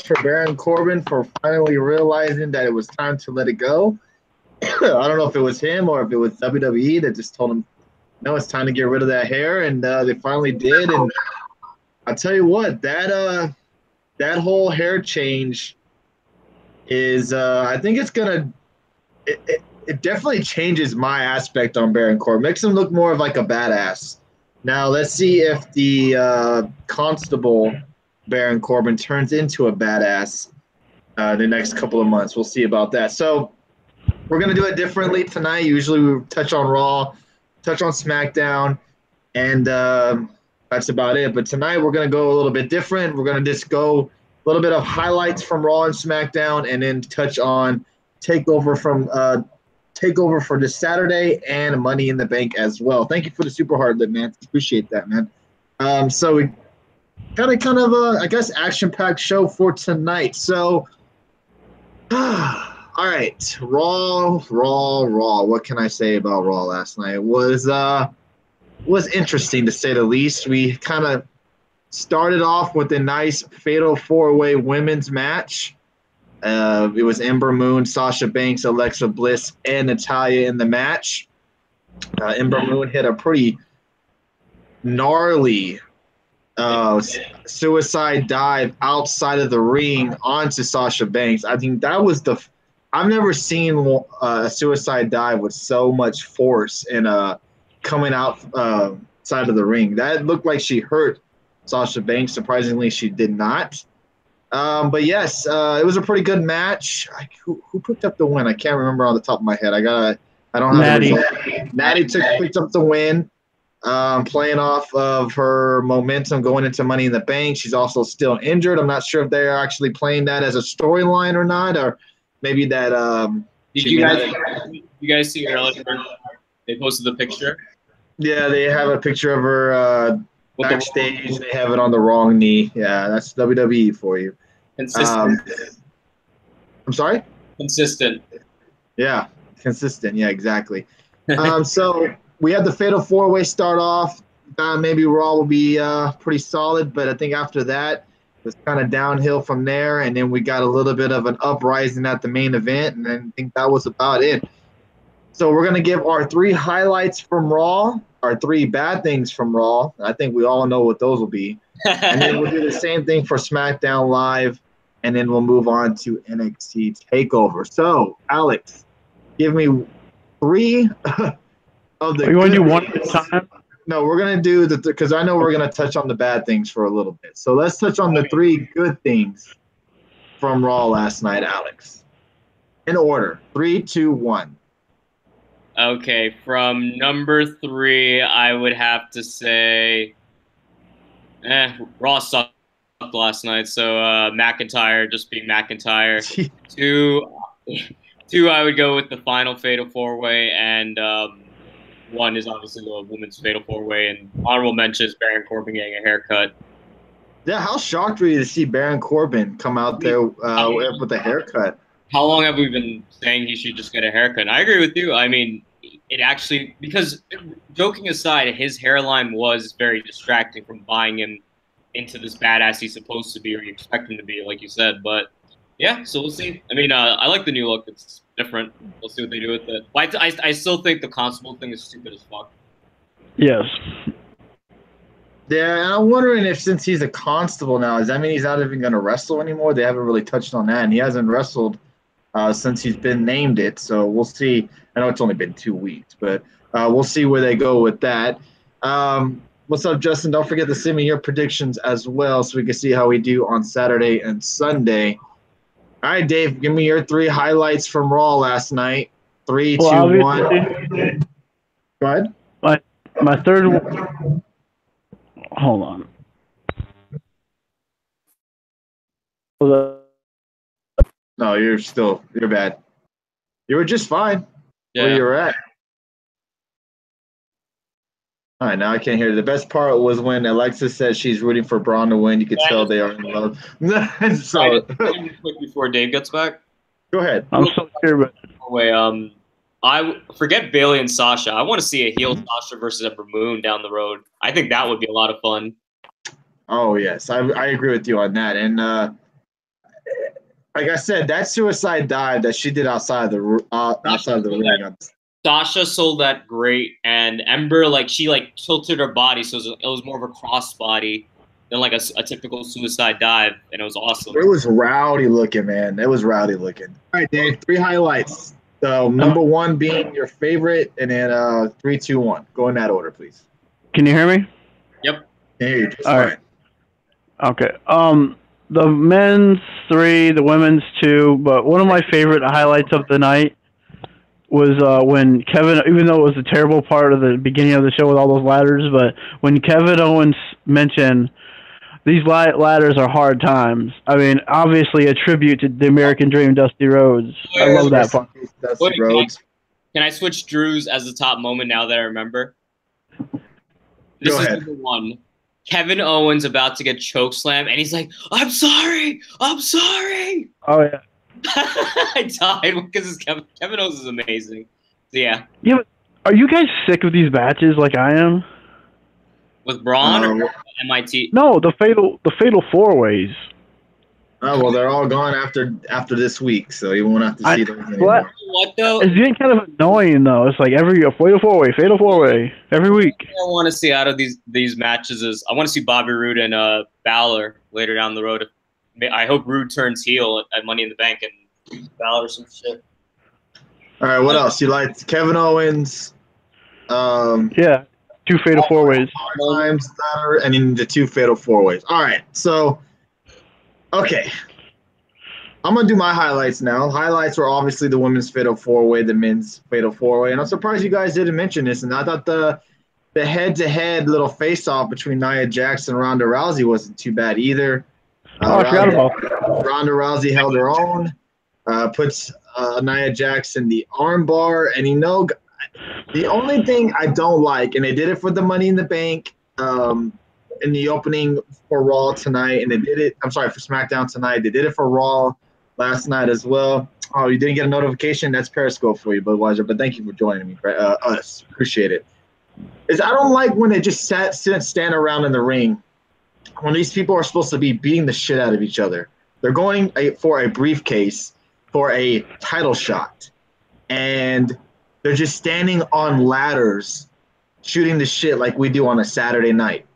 for Baron Corbin for finally realizing that it was time to let it go. I don't know if it was him or if it was WWE that just told him, no, it's time to get rid of that hair, and they finally did. And I'll tell you what, that whole hair change is, I think it's gonna, it definitely changes my aspect on Baron Corbin. Makes him look more of like a badass. Now let's see if the Constable Baron Corbin turns into a badass the next couple of months. We'll see about that. So we're gonna do it differently tonight. Usually we touch on Raw, touch on SmackDown, and that's about it. But tonight we're going to go a little bit different. We're going to just go a little bit of highlights from Raw and SmackDown, and then touch on Takeover for this Saturday and Money in the Bank as well. Thank you for the super hard lip, man. Appreciate that, man. So we got a kind of I guess action-packed show for tonight. So all right, Raw. What can I say about Raw last night? It was interesting to say the least. We kind of started off with a nice fatal four-way women's match. It was Ember Moon, Sasha Banks, Alexa Bliss, and Natalya in the match. Ember Moon hit a pretty gnarly suicide dive outside of the ring onto Sasha Banks. I think that was I've never seen a suicide dive with so much force and coming out side of the ring. That looked like she hurt Sasha Banks. Surprisingly, she did not. But yes, it was a pretty good match. Who picked up the win? I can't remember on the top of my head. I don't have the result. Natty picked up the win, playing off of her momentum going into Money in the Bank. She's also still injured. I'm not sure if they're actually playing that as a storyline or not, or maybe that. Did you guys see earlier? They posted the picture. Yeah, they have a picture of her backstage. They have it on the wrong knee. Yeah, that's WWE for you. Consistent. I'm sorry? Consistent. Yeah, consistent. Yeah, exactly. So we had the Fatal 4-Way start off. Maybe Raw will be pretty solid, but I think after that, it was kind of downhill from there, and then we got a little bit of an uprising at the main event, and then I think that was about it. So we're going to give our 3 highlights from Raw, our 3 bad things from Raw. I think we all know what those will be. And then we'll do the same thing for SmackDown Live, and then we'll move on to NXT TakeOver. So, Alex, give me 3 of the. Are you going to do one at a time? No, we're going to do because I know we're going to touch on the bad things for a little bit. So let's touch on the 3 good things from Raw last night, Alex. In order, 3, 2, 1. Okay, from number 3, I would have to say, Raw sucked last night. So McIntyre just being McIntyre. 2, I would go with the final Fatal 4-Way, and 1 is obviously the women's Fatal 4-Way, and honorable mentions Baron Corbin getting a haircut. Yeah, how shocked were you to see Baron Corbin come out there with a haircut? How long have we been saying he should just get a haircut? I agree with you. I mean, it actually, because joking aside, his hairline was very distracting from buying him into this badass he's supposed to be, or you expect him to be, like you said. But yeah, so we'll see. I mean, I like the new look. It's different. We'll see what they do with it. But I still think the Constable thing is stupid as fuck. Yes. Yeah, and I'm wondering if since he's a Constable now, does that mean he's not even going to wrestle anymore? They haven't really touched on that, and he hasn't wrestled since he's been named it. So we'll see. I know it's only been 2 weeks, but we'll see where they go with that. What's up, Justin? Don't forget to send me your predictions as well so we can see how we do on Saturday and Sunday. All right, Dave, give me your 3 highlights from Raw last night. 3, 2, 1. Go ahead. My third one. Hold on. No, you're bad. You were just fine where you were at. All right, now I can't hear you. The best part was when Alexa said she's rooting for Braun to win. You could tell they are in love. So, quick before Dave gets back. Go ahead. I'm so curious. I forget Bayley and Sasha. I want to see a heel Sasha versus Ember Moon down the road. I think that would be a lot of fun. Oh yes, I agree with you on that. And like I said, that suicide dive that she did outside the ring. Sasha sold that great, and Ember she tilted her body, so it was more of a cross body than like a typical suicide dive, and it was awesome. It was rowdy looking, man. It was rowdy looking. All right, Dave. 3 highlights. So number 1 being your favorite, and then 3, 2, 1. Go in that order, please. Can you hear me? Yep. Hey, you're just All right. Okay. The men's 3, the women's 2, but one of my favorite highlights of the night was when Kevin, even though it was a terrible part of the beginning of the show with all those ladders, but when Kevin Owens mentioned these ladders are hard times. I mean, obviously a tribute to the American Dream, Dusty Rhodes. I love that part. Dusty Rhodes. Can I switch Drew's as the top moment now that I remember? This is number 1. Kevin Owens about to get chokeslammed, and he's like, "I'm sorry, I'm sorry." Oh yeah. I died because Kevin Owens is amazing. So, yeah. Yeah, but are you guys sick of these matches like I am? With Braun or MIT? No, the fatal 4-ways. Oh well, they're all gone after this week, so you won't have to see those anymore. What though? It's getting kind of annoying though. It's like every fatal 4-way every week. What I want to see out of these matches is I want to see Bobby Roode and Balor later down the road. I hope Roode turns heel at Money in the Bank and Balor some shit. All right, what else? You liked Kevin Owens? Yeah, 2 fatal 4-ways. Times and then the 2 fatal 4-ways. All right, so okay. I'm going to do my highlights now. Highlights were obviously the women's fatal 4-way, the men's fatal 4-way. And I'm surprised you guys didn't mention this. And I thought the head-to-head little face-off between Nia Jax and Ronda Rousey wasn't too bad either. I forgot about that. Ronda Rousey held her own, puts Nia Jax in the armbar. And, the only thing I don't like, and they did it for the Money in the Bank in the opening for Raw tonight, and they did it – I'm sorry, for SmackDown tonight. They did it for Raw last night as well. Oh, you didn't get a notification? That's Periscope for you, Budweiser. But thank you for joining me, us. Appreciate it. I don't like when they just stand around in the ring when these people are supposed to be beating the shit out of each other. They're going for a briefcase for a title shot, and they're just standing on ladders shooting the shit like we do on a Saturday night.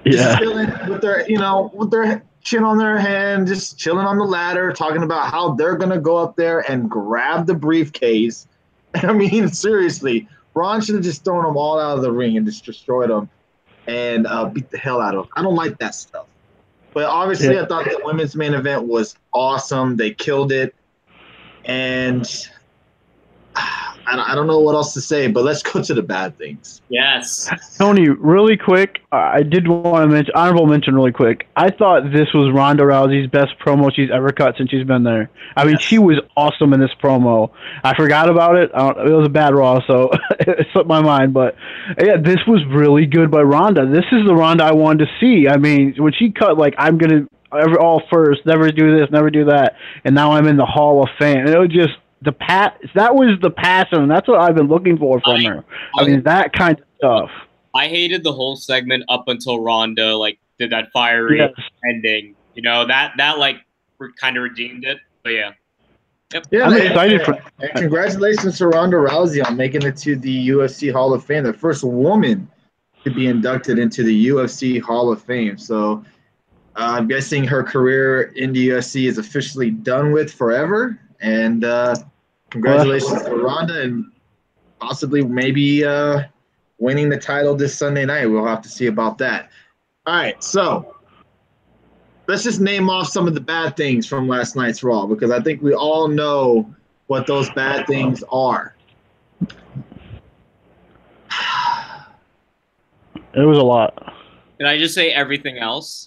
Yeah. Just chilling with their chin on their hand, just chilling on the ladder, talking about how they're going to go up there and grab the briefcase. I mean, seriously, Braun should have just thrown them all out of the ring and just destroyed them and beat the hell out of them. I don't like that stuff. But obviously, I thought the women's main event was awesome. They killed it. And I don't know what else to say, but let's go to the bad things. Yes. Tony, really quick, I did want to mention, honorable mention really quick. I thought this was Ronda Rousey's best promo she's ever cut since she's been there. I mean, she was awesome in this promo. I forgot about it. It was a bad Raw, so it slipped my mind. But, yeah, this was really good by Ronda. This is the Ronda I wanted to see. I mean, when she cut, I'm going to all first, never do this, never do that, and now I'm in the Hall of Fame. And it was just... that was the passion. That's what I've been looking for from her. I mean, that kind of stuff. I hated the whole segment up until Ronda did that fiery ending. That kind of redeemed it. But yeah. Yep. Yeah, I'm excited for. And congratulations to Ronda Rousey on making it to the UFC Hall of Fame, the first woman to be inducted into the UFC Hall of Fame. So I'm guessing her career in the UFC is officially done with forever. And congratulations to Ronda and possibly maybe winning the title this Sunday night. We'll have to see about that. All right, so let's just name off some of the bad things from last night's Raw because I think we all know what those bad things are. It was a lot. Can I just say everything else?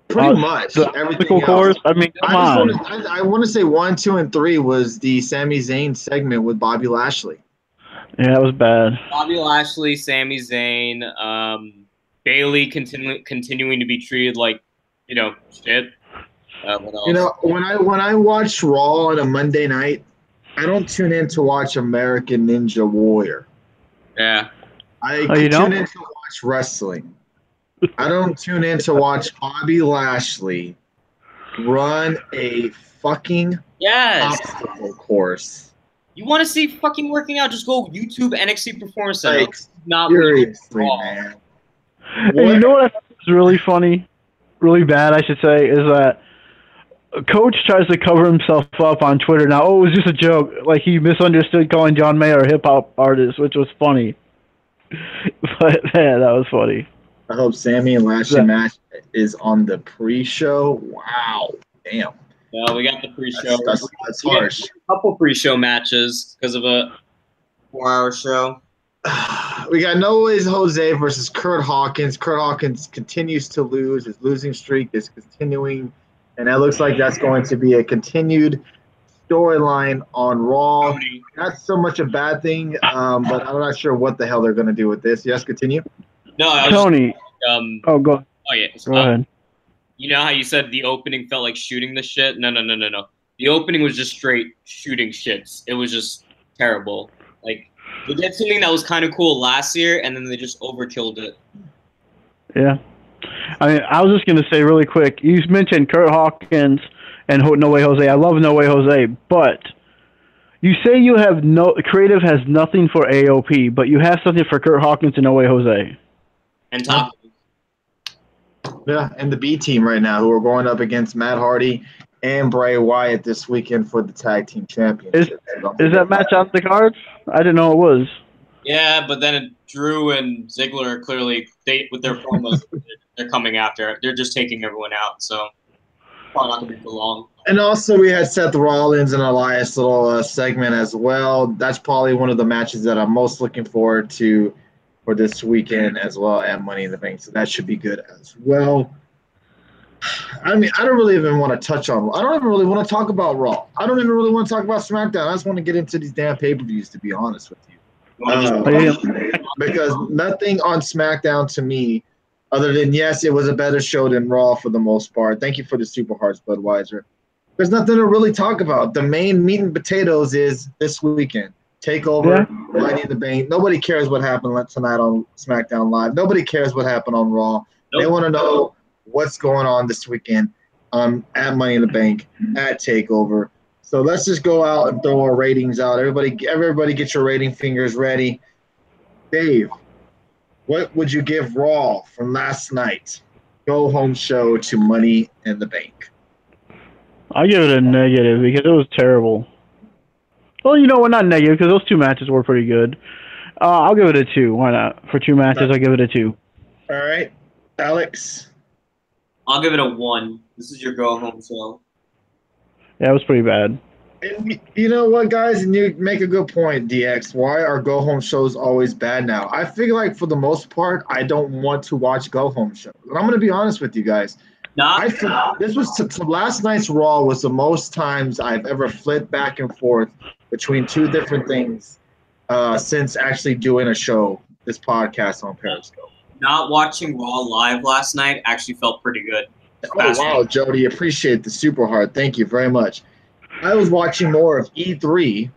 Pretty much everything else. I mean, come on. I want to say 1, 2, and 3 was the Sami Zayn segment with Bobby Lashley. Yeah, that was bad. Bobby Lashley, Sami Zayn, Bayley continuing to be treated like, shit. What else? When I watch Raw on a Monday night, I don't tune in to watch American Ninja Warrior. Yeah. I tune in to watch wrestling. I don't tune in to watch Bobby Lashley run a fucking Yes. obstacle course. You want to see fucking working out? Just go YouTube NXT Performance Center. Like, Not seriously, Raw. man. And you know what I thought was really funny, really bad, I should say, is that Coach tries to cover himself up on Twitter now. Oh, it was just a joke. Like, he misunderstood calling John Mayer a hip-hop artist, which was funny. But, man, that was funny. I hope Sammy and Lashley match is on the pre-show. Wow. Damn. No, we got the pre-show. That's harsh. A couple pre-show matches because of a 4-hour show. We got No Ways Jose versus Kurt Hawkins. Kurt Hawkins continues to lose. His losing streak is continuing. And it looks like that's going to be a continued storyline on Raw. Not so much a bad thing, but I'm not sure what the hell they're going to do with this. Yes, continue. No, Tony. Oh, go. Oh, yeah. Go ahead. You know how you said the opening felt like shooting the shit? No. The opening was just straight shooting shits. It was just terrible. Like, they did something that was kind of cool last year, and then they just overkilled it. Yeah. I mean, I was just going to say really quick, you mentioned Kurt Hawkins and No Way Jose. I love No Way Jose, but you say you have creative has nothing for AOP, but you have something for Kurt Hawkins and No Way Jose. And Top. Yeah, and the B team right now, who are going up against Matt Hardy and Bray Wyatt this weekend for the tag team championship. Is that match on the cards? I didn't know it was. Yeah, but then Drew and Ziggler are clearly, with their promos, they're coming after. They're just taking everyone out, so probably not going to be for long. And also, we had Seth Rollins and Elias little segment as well. That's probably one of the matches that I'm most looking forward to for this weekend as well at Money in the Bank. So that should be good as well. I mean, I don't really even want to touch on – I don't even really want to talk about Raw. I don't even really want to talk about SmackDown. I just want to get into these damn pay-per-views, to be honest with you. Because nothing on SmackDown to me, other than, yes, it was a better show than Raw for the most part. Thank you for the Super Hearts, Budweiser. There's nothing to really talk about. The main meat and potatoes is this weekend. TakeOver, Money in the Bank. Nobody cares what happened tonight on SmackDown Live. Nobody cares what happened on Raw. Nope. They want to know what's going on this weekend at Money in the Bank, at TakeOver. So let's just go out and throw our ratings out. Everybody get your rating fingers ready. Dave, what would you give Raw from last night? Go home show to Money in the Bank. I give it a negative because it was terrible. Well, you know what? Not negative because those two matches were pretty good. I'll give it a 2. Why not? For 2 matches, I'll give it a 2. All right. Alex? I'll give it a 1. This is your go-home show. Yeah, it was pretty bad. And you know what, guys? And you make a good point, DX. Why are go-home shows always bad now? I feel like for the most part, I don't want to watch go-home shows. And I'm going to be honest with you guys. Last night's Raw was the most times I've ever flipped back and forth between 2 different things since actually doing a show, this podcast on Periscope. Not watching Raw live last night actually felt pretty good. Oh, wow, Jody. Appreciate the super hard. Thank you very much. I was watching more of E3,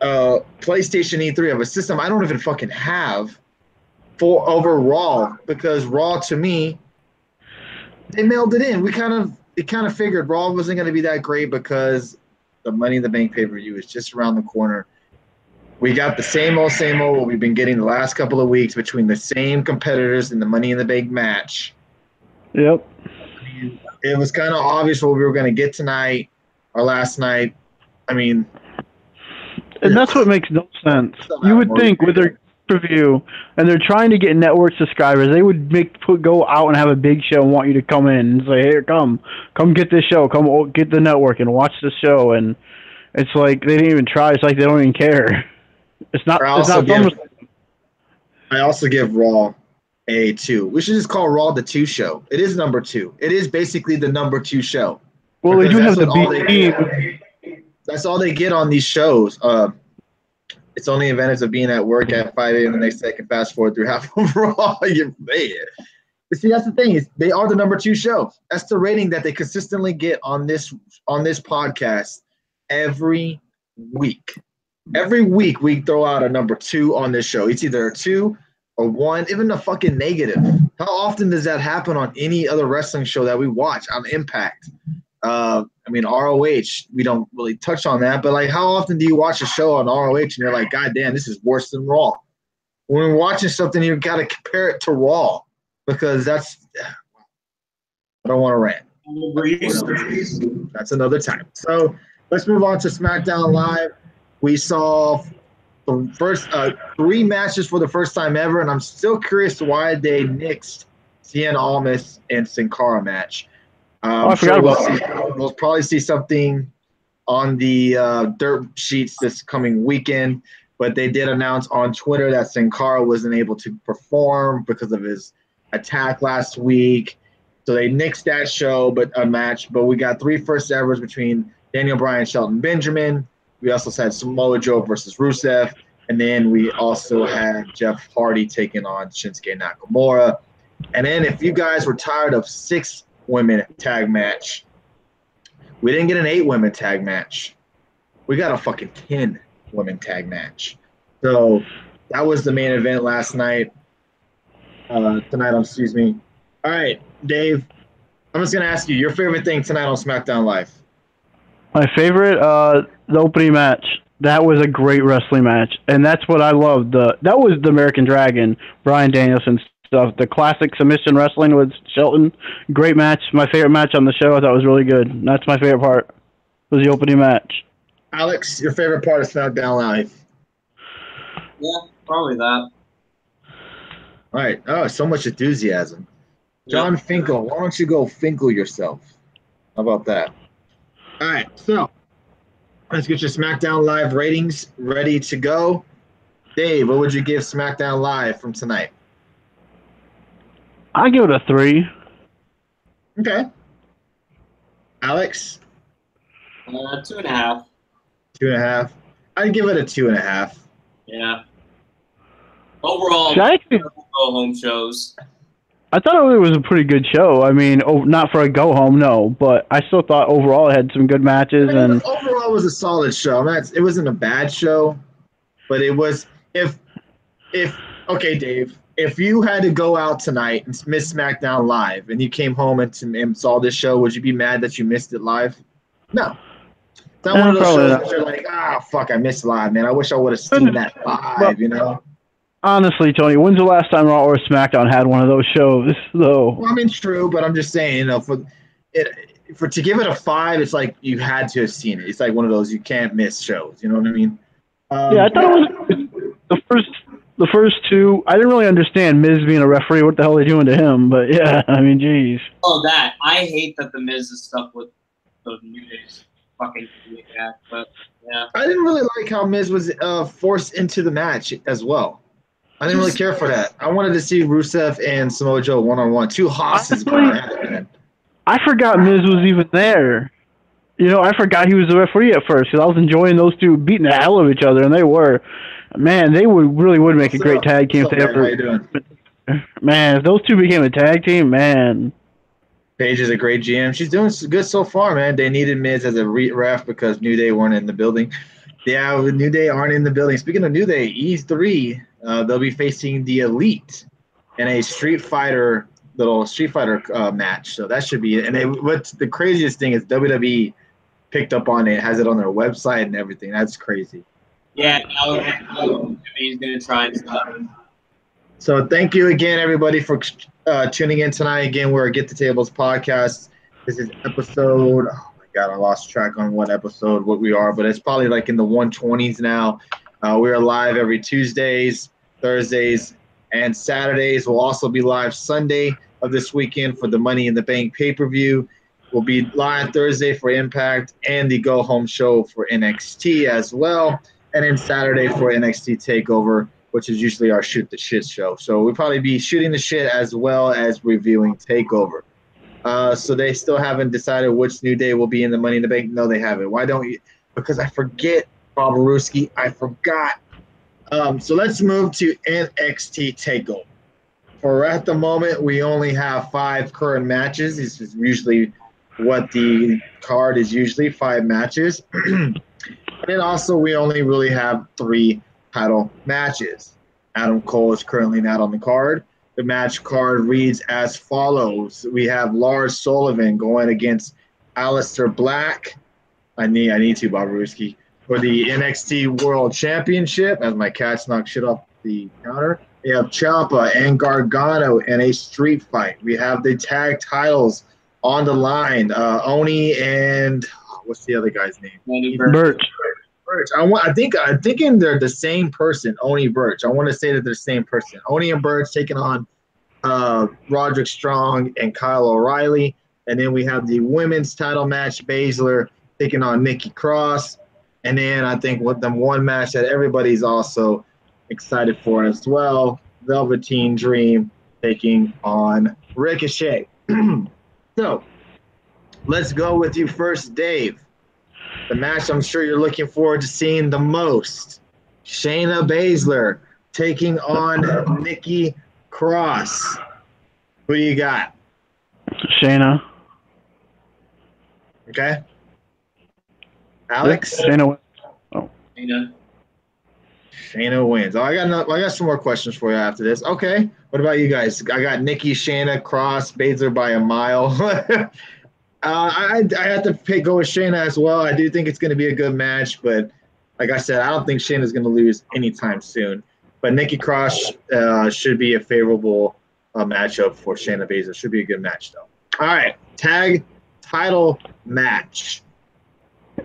PlayStation E3 of a system I don't even fucking have over Raw, because Raw to me, they mailed it in. We kind of figured Raw wasn't going to be that great because the Money in the Bank pay-per-view is just around the corner. We got the same old what we've been getting the last couple of weeks between the same competitors in the Money in the Bank match. Yep. I mean, it was kind of obvious what we were going to get tonight or last night. I mean, and that's what makes no sense. You would think with their pay-per-view and they're trying to get network subscribers, they would go out and have a big show and want you to come in and say, "Here, come get this show, come get the network and watch the show." And it's like they didn't even try. It's like they don't even care. It's not. I also give Raw a 2. We should just call Raw the 2 show. It is number 2. It is basically the number 2 show. Well, they do have the B team. That's all they get on these shows. It's only advantage of being at work at 5 a.m. the next day. I can fast forward through half of Raw. You're man. But see, that's the thing, is they are the number 2 show. That's the rating that they consistently get on this podcast every week. Every week we throw out a number 2 on this show. It's either a 2 or 1, even a fucking negative. How often does that happen on any other wrestling show that we watch on Impact? I mean, ROH, we don't really touch on that, but like, how often do you watch a show on ROH and you're like, God damn, this is worse than Raw? When we're watching something, you've got to compare it to Raw because that's – I don't want to rant. That's another time. So let's move on to SmackDown Live. We saw the first 3 matches for the first time ever, and I'm still curious why they nixed Cien Almas and Sin Cara match. I forgot about we'll probably see something on the dirt sheets this coming weekend, but they did announce on Twitter that Sin Cara wasn't able to perform because of his attack last week. So they nixed that show, but we got 3 first evers between Daniel Bryan and Shelton Benjamin. We also had Samoa Joe versus Rusev, and then we also had Jeff Hardy taking on Shinsuke Nakamura. And then if you guys were tired of 6 women tag match, we didn't get an 8 women tag match. We got a fucking 10 women tag match. So that was the main event last night. Tonight, excuse me. All right, Dave, I'm just going to ask you, your favorite thing tonight on SmackDown Live? My favorite, the opening match. That was a great wrestling match, and that's what I loved. That was the American Dragon, Bryan Danielson stuff. The classic submission wrestling with Shelton. Great match. My favorite match on the show. I thought was really good. That's my favorite part. Was the opening match. Alex, your favorite part of SmackDown Live? Yeah, probably that. All right. Oh, so much enthusiasm. John Finkel, why don't you go Finkel yourself? How about that? All right, so let's get your SmackDown Live ratings ready to go. Dave, what would you give SmackDown Live from tonight? I give it a 3. Okay. Alex? 2.5. 2.5. I'd give it a 2.5. Yeah. Overall, go home shows. I thought it was a pretty good show. I mean, not for a go-home, no, but I still thought overall it had some good matches. And overall, it was a solid show. It wasn't a bad show, but it was okay, Dave, if you had to go out tonight and miss SmackDown Live and you came home and saw this show, would you be mad that you missed it live? No. It's not one of those shows that you're like, fuck, I missed live, man. I wish I would have seen that live, you know? Honestly, Tony, when's the last time Raw or SmackDown had one of those shows, though? Well, I mean, true, but I'm just saying, you know, to give it a 5, it's like you had to have seen it. It's like one of those you can't miss shows. You know what I mean? Yeah, I thought it was the first 2. I didn't really understand Miz being a referee. What the hell are they doing to him? But yeah, I mean, geez. Oh, that I hate that the Miz is stuck with the New Day's fucking act, but yeah. I didn't really like how Miz was forced into the match as well. I didn't really care for that. I wanted to see Rusev and Samoa Joe one-on-one. 2 hosses going at it, man. I forgot Miz was even there. You know, I forgot he was the referee at first because I was enjoying those 2 beating the hell of each other, and they were. Man, they really would make a great tag team if they ever. How you doing? Man, if those 2 became a tag team, man. Paige is a great GM. She's doing good so far, man. They needed Miz as a ref because New Day weren't in the building. Yeah, New Day aren't in the building. Speaking of New Day, E3, they'll be facing the Elite in a Street Fighter match. So that should be it. And what's the craziest thing is WWE picked up on it, has it on their website and everything. That's crazy. Yeah, he's going to try and stop him. So thank you again, everybody, for tuning in tonight. Again, we're a Get the Tables podcast. This is episode – God, I lost track on what we are, but it's probably like in the 120s now. We are live every Tuesdays, Thursdays, and Saturdays. We'll also be live Sunday of this weekend for the Money in the Bank pay-per-view. We'll be live Thursday for Impact and the Go Home show for NXT as well, and then Saturday for NXT TakeOver, which is usually our Shoot the Shit show. So we'll probably be shooting the shit as well as reviewing TakeOver. So they still haven't decided which New Day will be in the Money in the Bank. No, they haven't. Why don't you? Because I forget, Bobaruski. I forgot. So let's move to NXT TakeOver. For at the moment, we only have 5 current matches. This is usually what the card is usually, 5 matches. And then also we only really have 3 title matches. Adam Cole is currently not on the card. The match card reads as follows. We have Lars Sullivan going against Aleister Black. I need to, Bobruski, for the NXT World Championship as my cats knock shit off the counter. We have Ciampa and Gargano in a street fight. We have the tag titles on the line. Oni and what's the other guy's name? Birch. Birch. I'm thinking they're the same person. Oni Birch. I want to say that they're the same person. Oni and Birch taking on Roderick Strong and Kyle O'Reilly. And then we have the women's title match, Baszler taking on Nikki Cross. And then I think with them one match that everybody's also excited for as well, Velveteen Dream taking on Ricochet. So let's go with you first, Dave. The match I'm sure you're looking forward to seeing the most. Shayna Baszler taking on Nikki Cross. Who do you got? Shayna. Okay. Alex? Shayna. Shayna. Shayna wins. Oh, I got some more questions for you after this. Okay. What about you guys? I got Nikki, Shayna, Cross, Baszler by a mile. I have to go with Shayna as well. I do think it's going to be a good match, but like I said, I don't think Shayna's going to lose anytime soon. But Nikki Cross should be a favorable matchup for Shayna Baszler. Should be a good match, though. All right. Tag title match.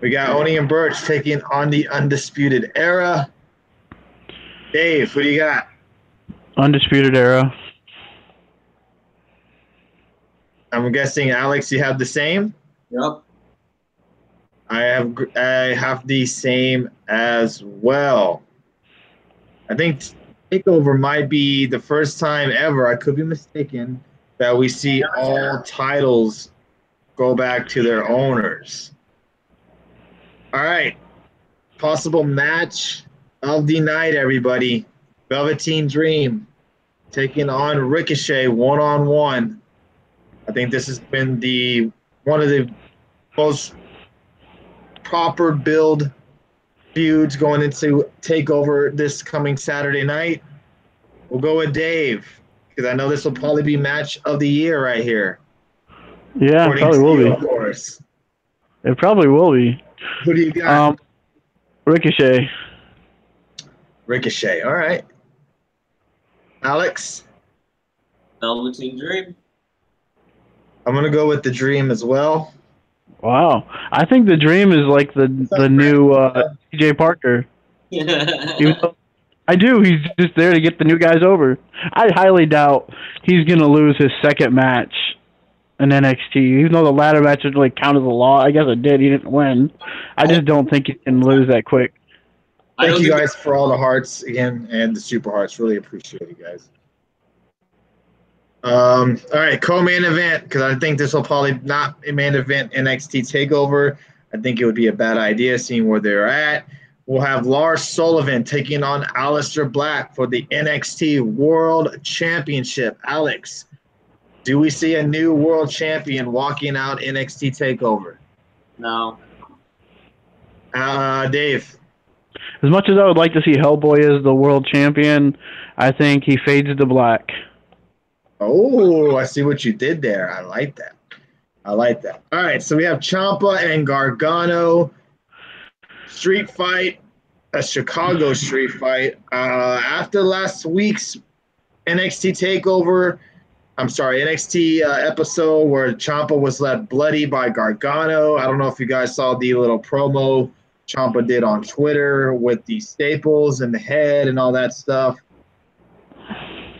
We got Oni and Birch taking on the Undisputed Era. Dave, who do you got? Undisputed Era. I'm guessing, Alex, you have the same? Yep. I have the same as well. I think TakeOver might be the first time ever, I could be mistaken, that we see all titles go back to their owners. All right. Possible match of the night, everybody. Velveteen Dream taking on Ricochet one-on-one. I think this has been one of the most proper build feuds going into TakeOver this coming Saturday night. We'll go with Dave because I know this will probably be match of the year right here. Yeah, it probably will be. Of course. It probably will be. Who do you got? Ricochet. Ricochet. All right. Alex? Velveteen Dream. I'm going to go with the Dream as well. Wow. I think the Dream is like the new TJ Parker. I do. He's just there to get the new guys over. I highly doubt he's going to lose his second match in NXT. Even though the ladder match would like count as a law. I guess it did. He didn't win. I just don't think he can lose that quick. Thank you guys for all the hearts again and the super hearts. Really appreciate it, guys. All right, co-main event, because I think this will probably not a main event NXT TakeOver. I think it would be a bad idea seeing where they're at. We'll have Lars Sullivan taking on Aleister Black for the NXT World Championship. Alex, do we see a new world champion walking out NXT TakeOver? No. Dave? As much as I would like to see Hellboy as the world champion, I think he fades to black. Oh, I see what you did there. I like that. All right, so we have Ciampa and Gargano. Street fight, a Chicago street fight. After last week's NXT episode where Ciampa was left bloody by Gargano. I don't know if you guys saw the little promo Ciampa did on Twitter with the staples in the head and all that stuff.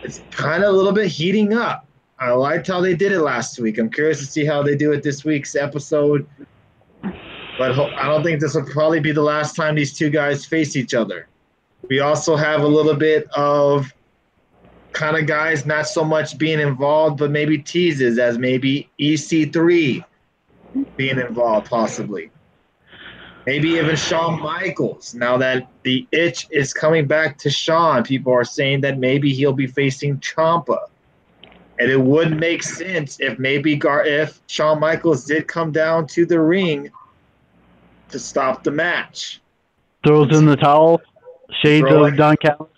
It's kind of a little bit heating up. I liked how they did it last week. I'm curious to see how they do it this week's episode. But I don't think this will probably be the last time these two guys face each other. We also have a little bit of kind of guys not so much being involved, but maybe teases as maybe EC3 being involved possibly. Maybe even Shawn Michaels. Now that the itch is coming back to Shawn, people are saying that maybe he'll be facing Ciampa. And it would make sense if Shawn Michaels did come down to the ring to stop the match. Throws in the towel. Shades of Don Callis.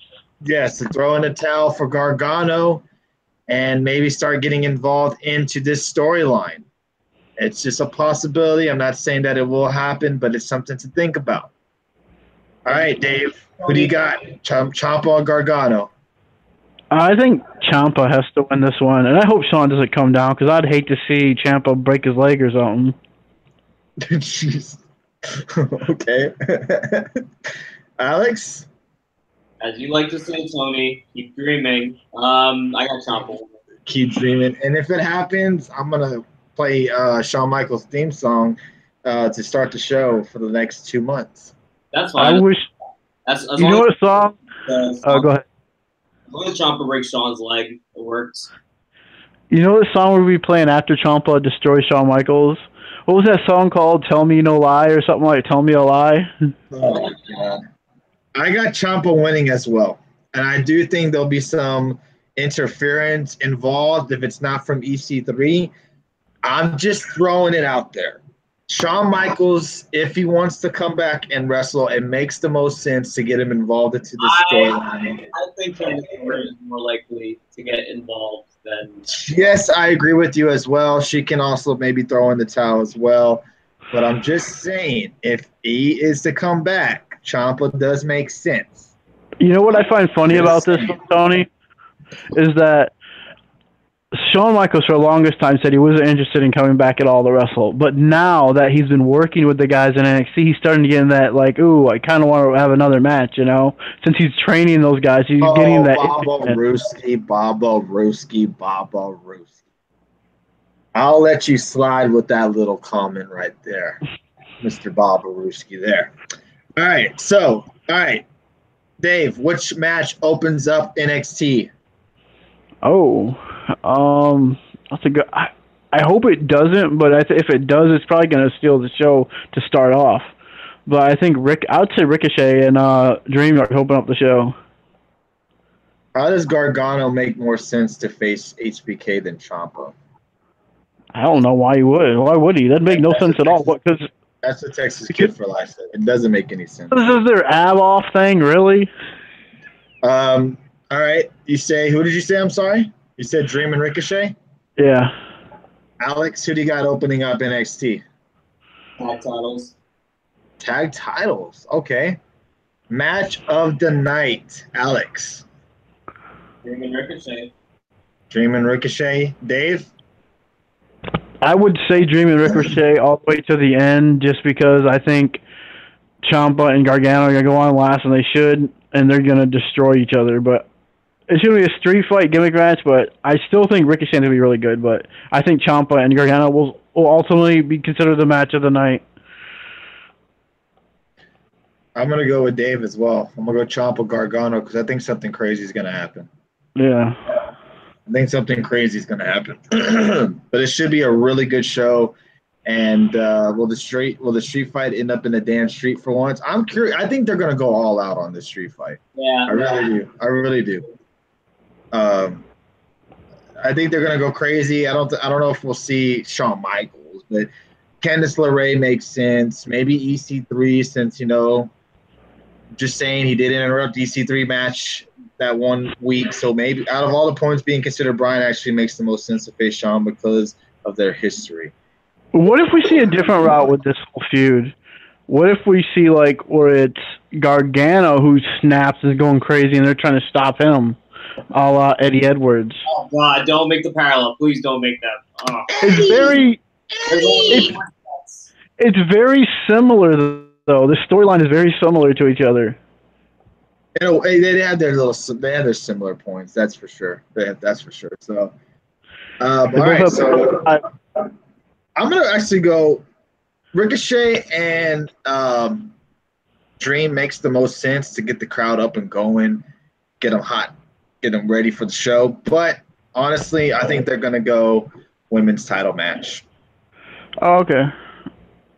Yes, to throw in a towel for Gargano and maybe start getting involved into this storyline. It's just a possibility. I'm not saying that it will happen, but it's something to think about. All right, Dave. Who do you got? Ciampa or Gargano? I think Ciampa has to win this one, and I hope Shawn doesn't come down because I'd hate to see Ciampa break his leg or something. Jeez. Okay. Alex? As you like to say, Tony, keep dreaming. I got Ciampa. Keep dreaming. And if it happens, I'm going to play Shawn Michaels' theme song to start the show for the next 2 months. That's fine. I wish. You know what song? Go ahead. As long as Ciampa breaks Shawn's leg, it works. You know what song we'll be playing after Ciampa destroys Shawn Michaels? What was that song called? Tell Me No Lie or something like Tell Me a Lie? Oh, my God. I got Ciampa winning as well. And I do think there'll be some interference involved if it's not from EC3. I'm just throwing it out there. Shawn Michaels, if he wants to come back and wrestle, it makes the most sense to get him involved into the storyline. I think Candice LeRae is more likely to get involved than. Yes, I agree with you as well. She can also maybe throw in the towel as well. But I'm just saying, if he is to come back, Ciampa does make sense. You know what I find funny about this, Tony, is that Shawn Michaels for the longest time said he wasn't interested in coming back at all to wrestle. But now that he's been working with the guys in NXT, he's starting to get in that, like, ooh, I kind of want to have another match, you know? Since he's training those guys, he's getting that. Baba Ruski. I'll let you slide with that little comment right there, Mr. Baba Ruski there. All right, Dave, which match opens up NXT? Oh, that's a good. I hope it doesn't, but if it does, it's probably going to steal the show to start off. But I think I would say Ricochet and Dream are open up the show. How does Gargano make more sense to face HBK than Ciampa? I don't know why he would. Why would he? That'd make no sense at all. Because that's the Texas Kid for life. It doesn't make any sense. This is their ab off thing, really? All right. Who did you say? I'm sorry. You said Dream and Ricochet? Yeah. Alex, who do you got opening up NXT? Tag titles. Okay. Match of the night. Alex. Dream and Ricochet. Dave? I would say Dream and Ricochet all the way to the end just because I think Ciampa and Gargano are going to go on last, and they should, and they're going to destroy each other. But it's going to be a street fight gimmick match, but I still think Ricochet is going to be really good. But I think Ciampa and Gargano will ultimately be considered the match of the night. I'm going to go with Dave as well. I'm going to go Ciampa Gargano because I think something crazy is going to happen. Yeah. I think something crazy is going to happen. But it should be a really good show. And will the street fight end up in a damn street for once? I'm curious. I think they're going to go all out on this street fight. Yeah. I really do. I think they're going to go crazy. I don't know if we'll see Shawn Michaels, but Candice LeRae makes sense. Maybe EC3 since, just saying he did interrupt EC3 match that 1 week. So maybe out of all the points being considered, Brian actually makes the most sense to face Shawn because of their history. What if we see a different route with this whole feud? What if we see where it's Gargano who snaps is going crazy and they're trying to stop him, a la Eddie Edwards? Oh God! Don't make the parallel. Please don't make that. Oh. It's very similar though. The storyline is very similar to each other. They have their similar points. That's for sure. That's for sure. So, all right. So I'm gonna actually go Ricochet and Dream makes the most sense to get the crowd up and going, get them hot, get them ready for the show. But honestly, I think they're gonna go women's title match. Oh, okay.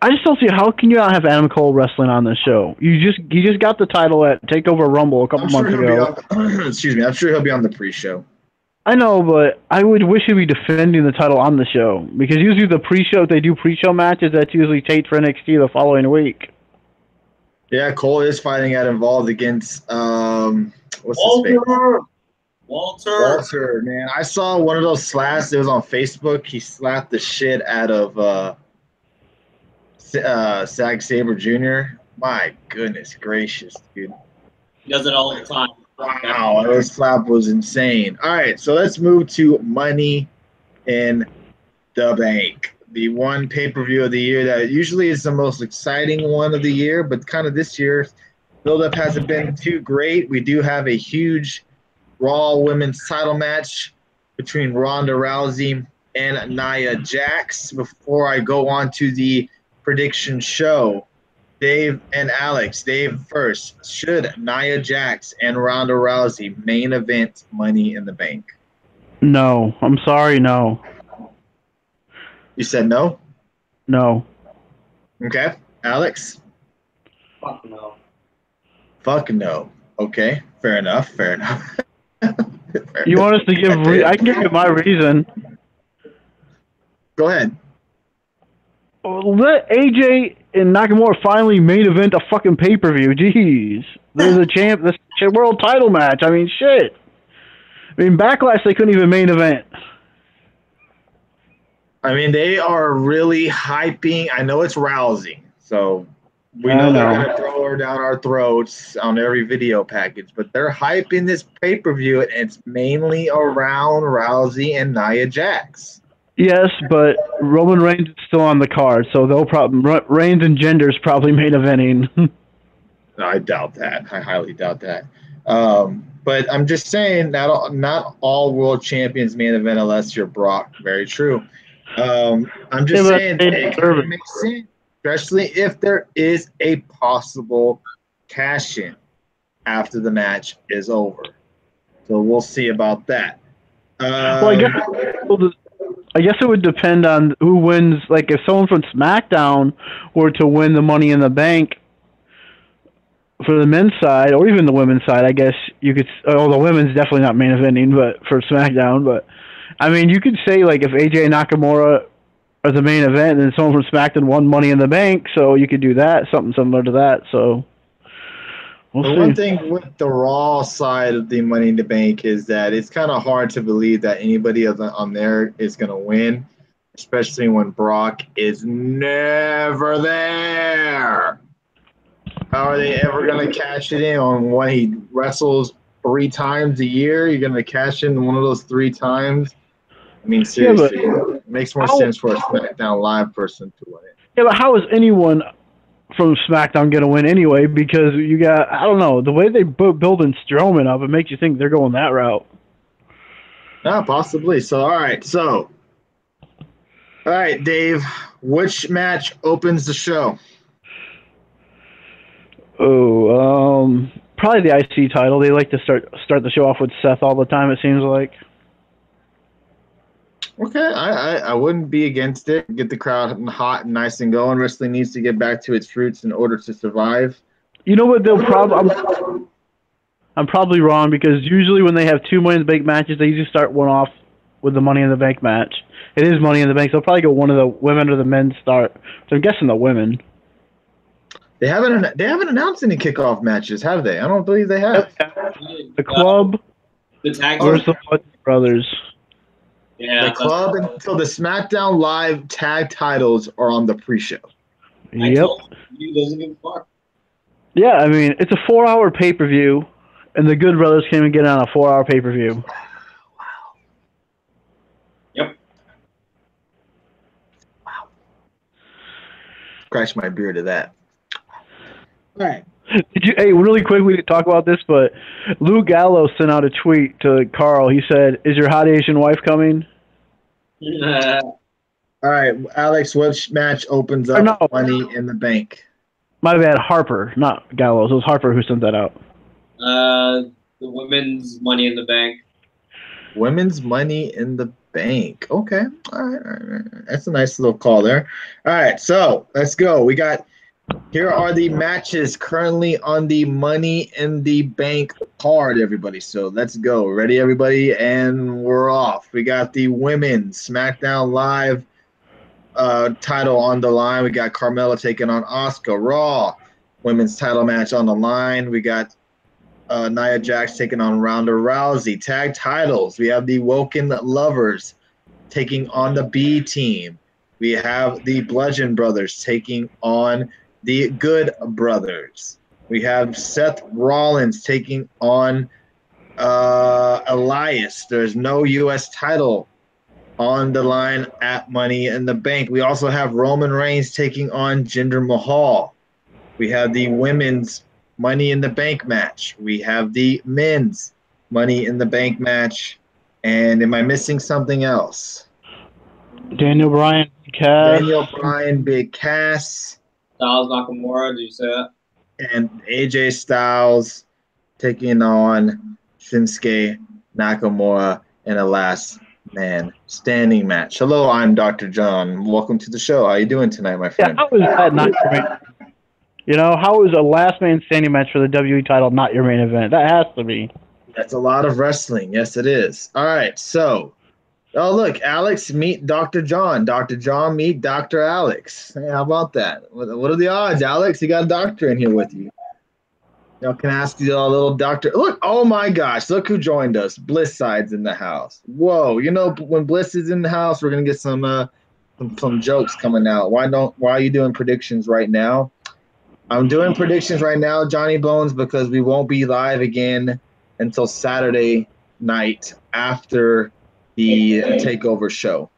I just don't see how can you not have Adam Cole wrestling on this show. You just got the title at Takeover Rumble a couple months ago. Excuse me. I'm sure he'll be on the pre-show. I know, but I would wish he'd be defending the title on the show because usually the pre-show, if they do pre-show matches, that's usually taped for NXT the following week. Yeah, Cole is fighting at Involved against what's his face? Walter, man, I saw one of those slaps. It was on Facebook. He slapped the shit out of Zack Sabre Jr. My goodness gracious, dude. He does it all the time. Wow, that slap was insane. All right, so let's move to Money in the Bank, the one pay-per-view of the year that usually is the most exciting one of the year, but kind of this year, build-up hasn't been too great. We do have a huge Raw Women's title match between Ronda Rousey and Nia Jax. Before I go on to the prediction show, Dave and Alex, Dave first. Should Nia Jax and Ronda Rousey main event Money in the Bank? No, I'm sorry, no. You said no? No. Okay. Alex? Fuck no. Fuck no. Okay. Fair enough. Fair enough. You want us to give? I can give you my reason. Go ahead. Let AJ and Nakamura finally main event a fucking pay-per-view. Jeez, there's a this world title match. I mean, shit. I mean, Backlash they couldn't even main event. I mean, they are really hyping. I know it's Rousey, so we know they're going to throw her down our throats on every video package, but they're hyping this pay-per-view, and it's mainly around Rousey and Nia Jax. Yes, but Roman Reigns is still on the card, so they'll probably Reigns and Genders probably main eventing. No, I doubt that. I highly doubt that. But I'm just saying, not all world champions main event unless you're Brock. Very true. I'm just saying it kind of makes sense, especially if there is a possible cash-in after the match is over. So we'll see about that. Well, I guess it would depend on who wins. Like, if someone from SmackDown were to win the Money in the Bank for the men's side, or even the women's side, I guess you could. Oh, the women's definitely not main eventing, but for SmackDown. But I mean, you could say like if AJ Nakamura are the main event, and someone from SmackDown won Money in the Bank, so you could do that, something similar to that. So. One thing with the Raw side of the Money in the Bank is that it's kind of hard to believe that anybody on there is going to win, especially when Brock is never there. How are they ever going to cash it in on when he wrestles 3 times a year? You're going to cash in one of those 3 times? I mean, seriously, it makes more sense for a SmackDown Live person to win it. Yeah, but how is anyone from SmackDown going to win anyway? Because you got, I don't know, the way they building Strowman up, it makes you think they're going that route. Yeah, possibly. So, all right, Dave, which match opens the show? Oh, probably the IC title. They like to start the show off with Seth all the time, it seems like. Okay, I wouldn't be against it. Get the crowd hot and nice and going. Wrestling needs to get back to its roots in order to survive. You know what? They'll probably. I'm probably wrong, because usually when they have 2 Money in the Bank matches, they usually start one off with the Money in the Bank match. It is Money in the Bank, so they'll probably go one of the women or the men start. So I'm guessing the women. They haven't announced any kickoff matches, have they? I don't believe they have. The club. The tag versus the Bludgeon Brothers. Yeah, the club until the SmackDown Live tag titles are on the pre-show. Yep. He doesn't give a fuck. Yeah, I mean, it's a 4-hour pay-per-view, and the Good Brothers can't even get on a 4-hour pay-per-view. Wow. Yep. Wow. Scratch my beard to that. All right. Hey, really quick, we could talk about this, but Lou Gallo sent out a tweet to Carl. He said, "Is your hot Asian wife coming?" All right, Alex, which match opens up Money in the Bank? My bad, Harper, not Gallows. It was Harper who sent that out. The women's Money in the Bank. Women's Money in the Bank. Okay. All right. That's a nice little call there. All right, so let's go. Here are the matches currently on the Money in the Bank card, everybody. So let's go. Ready, everybody? And we're off. We got the Women's SmackDown Live title on the line. We got Carmella taking on Asuka. Raw Women's title match on the line. We got Nia Jax taking on Ronda Rousey. Tag titles. We have the Woken Lovers taking on the B Team. We have the Bludgeon Brothers taking on the Good Brothers. We have Seth Rollins taking on Elias. There's no U.S. title on the line at Money in the Bank. We also have Roman Reigns taking on Jinder Mahal. We have the women's Money in the Bank match. We have the men's Money in the Bank match. And am I missing something else? Daniel Bryan, Cass. Daniel Bryan, Big Cass. Styles Nakamura, did you say that? And AJ Styles taking on Shinsuke Nakamura in a last man standing match. Hello, I'm Dr. John. Welcome to the show. How you doing tonight, my friend? Yeah, how is that not your main? You know, how is a last man standing match for the WWE title not your main event? That has to be. That's a lot of wrestling. Yes, it is. All right, so, oh look, Alex meet Dr. John. Dr. John meet Dr. Alex. Hey, how about that? What are the odds, Alex? You got a doctor in here with you. Now, can I ask you a little doctor? Look, oh my gosh, look who joined us. Bliss Side's in the house. Whoa, you know when Bliss is in the house, we're gonna get some jokes coming out. Why are you doing predictions right now? I'm doing predictions right now, Johnny Bones, because we won't be live again until Saturday night after the TakeOver show.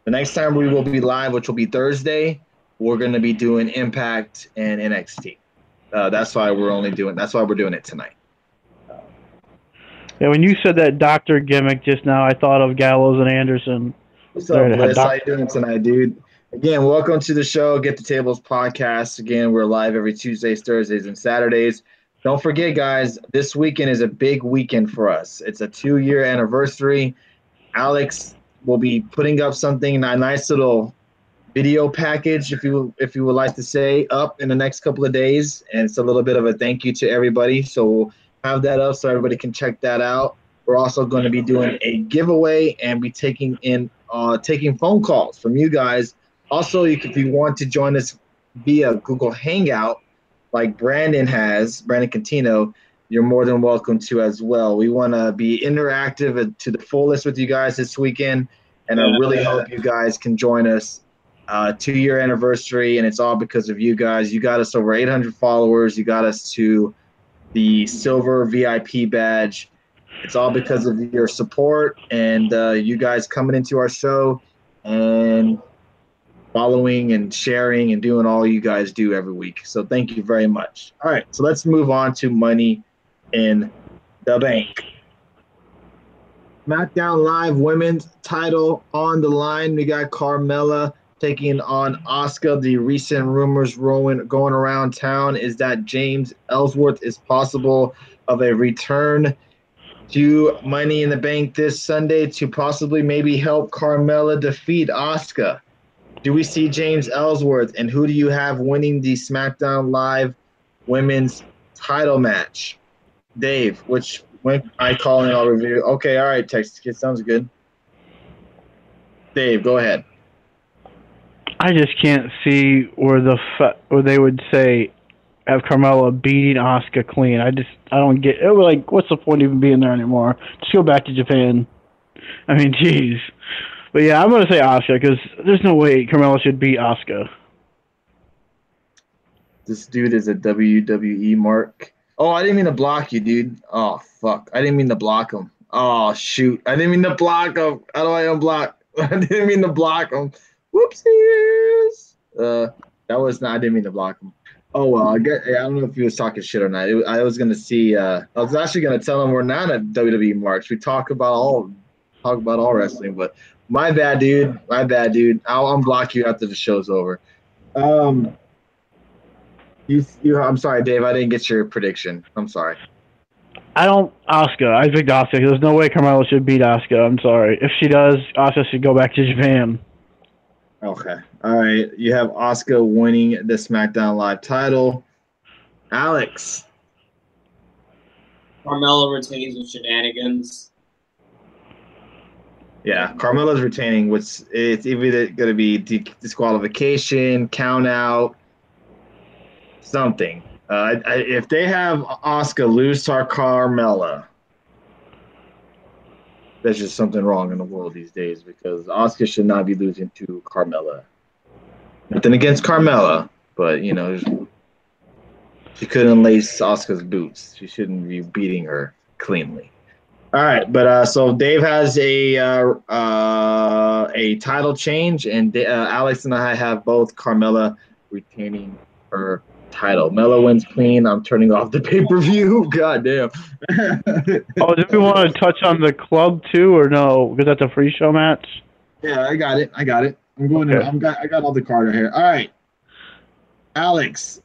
The next time we will be live, which will be Thursday, we're going to be doing Impact and NXT. That's why we're doing it tonight. Yeah, when you said that doctor gimmick just now, I thought of Gallows and Anderson. What's up, Bliss? How you doing tonight, dude? Again, welcome to the show, Get the Tables podcast. Again, we're live every Tuesdays, Thursdays, and Saturdays. Don't forget, guys, this weekend is a big weekend for us. It's a 2-year anniversary. Alex will be putting up something, a nice little video package, if you would like to say, up in the next couple of days. And it's a little bit of a thank you to everybody. So we'll have that up so everybody can check that out. We're also going to be doing a giveaway and be taking phone calls from you guys. Also, if you want to join us via Google Hangout, like Brandon Cantino, you're more than welcome to as well. We want to be interactive to the fullest with you guys this weekend, and I really hope you guys can join us. 2-year anniversary, and it's all because of you guys. You got us over 800 followers. You got us to the silver VIP badge. It's all because of your support and you guys coming into our show and following and sharing and doing all you guys do every week. So thank you very much. All right, so let's move on to Money in the Bank. SmackDown Live women's title on the line. We got Carmella taking on Asuka. The recent rumors going around town is that James Ellsworth is possible of a return to Money in the Bank this Sunday to possibly maybe help Carmella defeat Asuka. Do we see James Ellsworth, and who do you have winning the SmackDown Live women's title match? Dave, when I call in, I'll review. Okay, all right, text. It sounds good. Dave, go ahead. I just can't see where they would say have Carmella beating Asuka clean. I don't get it. Like, what's the point of even being there anymore? Just go back to Japan. I mean, jeez. But yeah, I'm gonna say Asuka because there's no way Carmella should beat Asuka. This dude is a WWE mark. Oh, I didn't mean to block you, dude. Oh fuck, I didn't mean to block him. Oh shoot, I didn't mean to block him. How do I unblock? I didn't mean to block him. Whoopsies. I didn't mean to block him. Oh well, I don't know if he was talking shit or not. I was gonna see. I was actually gonna tell him we're not at WWE marks. We talk about all wrestling, but my bad, dude. I'll unblock you after the show's over. I'm sorry, Dave. I didn't get your prediction. I'm sorry. Asuka. I picked Asuka. There's no way Carmella should beat Asuka. I'm sorry. If she does, Asuka should go back to Japan. Okay. All right. You have Asuka winning the SmackDown Live title. Alex. Carmella retains with shenanigans. Yeah, Carmella's retaining. It's either going to be disqualification, count out, something. If they have Asuka lose to Carmella, there's just something wrong in the world these days because Asuka should not be losing to Carmella. Nothing against Carmella, but she couldn't lace Asuka's boots. She shouldn't be beating her cleanly. All right, but so Dave has a title change, and Alex and I have both Carmella retaining her title. Mella wins clean. I'm turning off the pay-per-view. God damn. Oh, do we want to touch on the club too, or no? Because that's a free show match. Yeah, I got it. I'm going. Okay. I got all the card right here. All right, Alex.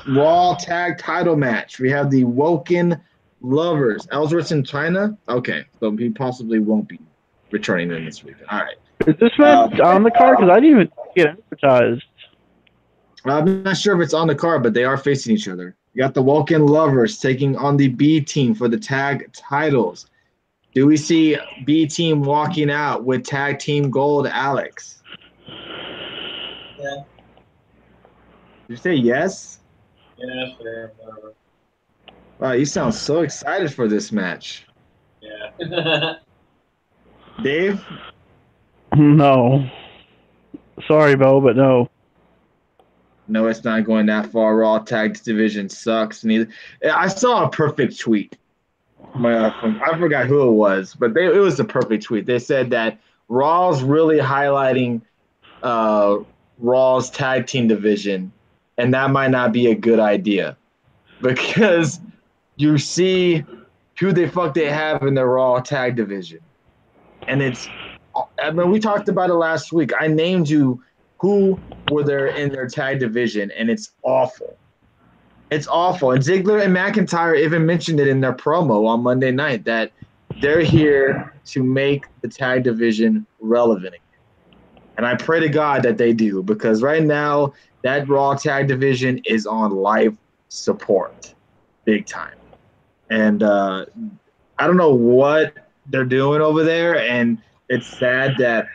Raw tag title match. We have the Woken Lovers. Ellsworth in China. Okay, so he possibly won't be returning in this weekend. All right. Is this match on the card? Because I didn't even get advertised. I'm not sure if it's on the card, but they are facing each other. You got the Woken Lovers taking on the B team for the tag titles. Do we see B team walking out with tag team gold, Alex? Yeah. Did you say yes? Yeah, sure. Whatever. Wow, you sound so excited for this match. Yeah. Dave? No. Sorry, Bo, but no. No, it's not going that far. Raw tag division sucks. Neither. I saw a perfect tweet. I forgot who it was, but it was a perfect tweet. They said that Raw's really highlighting Raw's tag team division, and that might not be a good idea because you see who the fuck they have in the Raw tag division. And we talked about it last week. I named you who were there in their tag division, and it's awful. It's awful. And Ziggler and McIntyre even mentioned it in their promo on Monday night that they're here to make the tag division relevant again. And I pray to God that they do, because right now that Raw tag division is on life support big time. And I don't know what they're doing over there, and it's sad that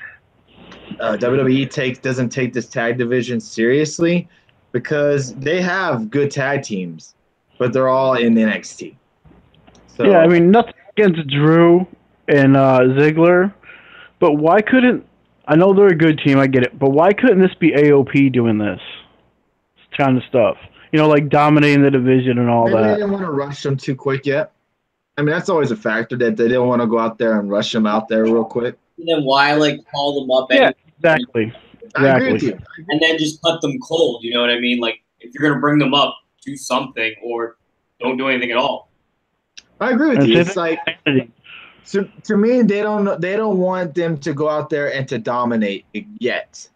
WWE doesn't take this tag division seriously, because they have good tag teams, but they're all in NXT. So, yeah, I mean, nothing against Drew and Ziggler, but why couldn't... I know they're a good team, I get it, but why couldn't this be AOP doing this kind of stuff? Like dominating the division and all maybe that. they didn't want to rush them too quick yet. I mean, that's always a factor, that they didn't want to go out there and rush them out there real quick. And then why call them up? Yeah, exactly. I agree with you. And then just cut them cold. You know what I mean? Like, if you're gonna bring them up, do something or don't do anything at all. I agree with you. It's like, to me, they don't want them to go out there and to dominate yet.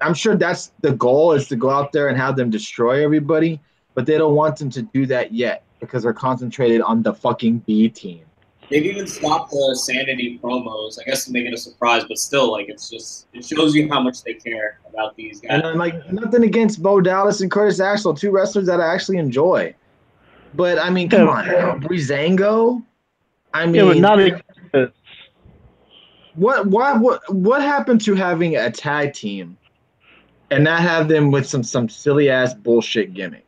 I'm sure that's the goal, is to go out there and have them destroy everybody, but they don't want them to do that yet because they're concentrated on the fucking B team. They've even stopped the Sanity promos, I guess, to make it a surprise, but still, it shows you how much they care about these guys. And nothing against Bo Dallas and Curtis Axel, two wrestlers that I actually enjoy. But I mean, come on, Breezango. I mean, yeah, but not what happened to having a tag team and not have them with some silly ass bullshit gimmick?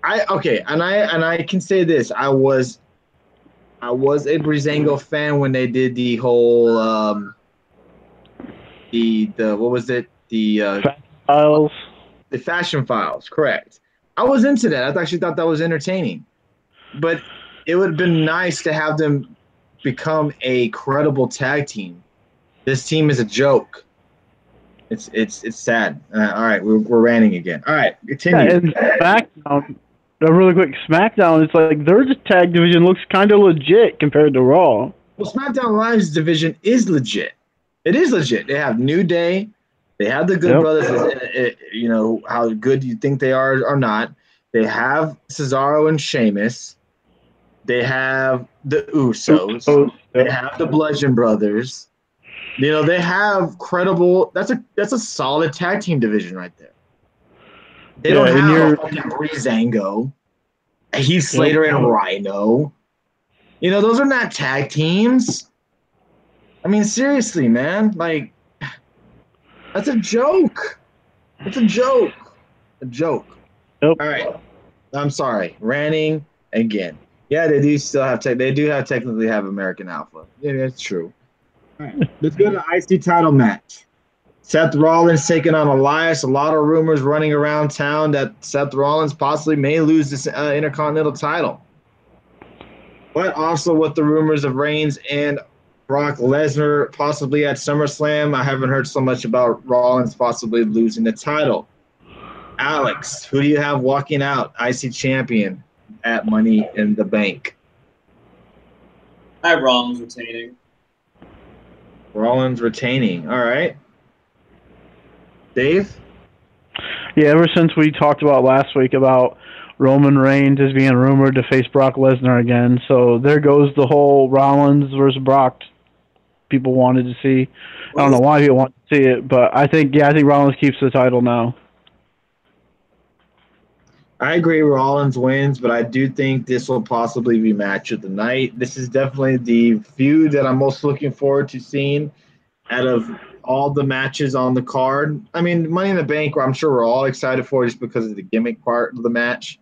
And I can say this: I was a Breezango fan when they did the whole what was it, the Files. The Fashion Files, correct. I was into that. I actually thought that was entertaining. But it would have been nice to have them become a credible tag team. This team is a joke. It's sad. All right, we're ranting again. All right, continue. Yeah, and SmackDown, really quick, SmackDown, it's like their tag division looks kind of legit compared to Raw. Well, SmackDown Live's division is legit. It is legit. They have New Day. They have the Good Brothers. How good you think they are or not. They have Cesaro and Sheamus. They have the Usos. They have the Bludgeon Brothers. They have credible. That's a solid tag team division right there. They don't have a fucking Breezango, Heath Slater and Rhino. Those are not tag teams. I mean, seriously, man. That's a joke. It's a joke. A joke. Nope. All right. I'm sorry, reigning again. Yeah, they do still have they do have technically have American Alpha. Yeah, that's true. All right, let's go to the IC title match. Seth Rollins taking on Elias. A lot of rumors running around town that Seth Rollins possibly may lose this Intercontinental title. But also with the rumors of Reigns and Brock Lesnar possibly at SummerSlam, I haven't heard so much about Rollins possibly losing the title. Alex, who do you have walking out IC champion at Money in the Bank? I have Rollins retaining. Rollins retaining. All right. Dave? Yeah, ever since we talked about last week about Roman Reigns is being rumored to face Brock Lesnar again, so there goes the whole Rollins versus Brock people wanted to see. I don't know why people want to see it, but I think Rollins keeps the title now. I agree Rollins wins, but I do think this will possibly be match of the night. This is definitely the feud that I'm most looking forward to seeing out of all the matches on the card. I mean, Money in the Bank, I'm sure we're all excited for just because of the gimmick part of the match.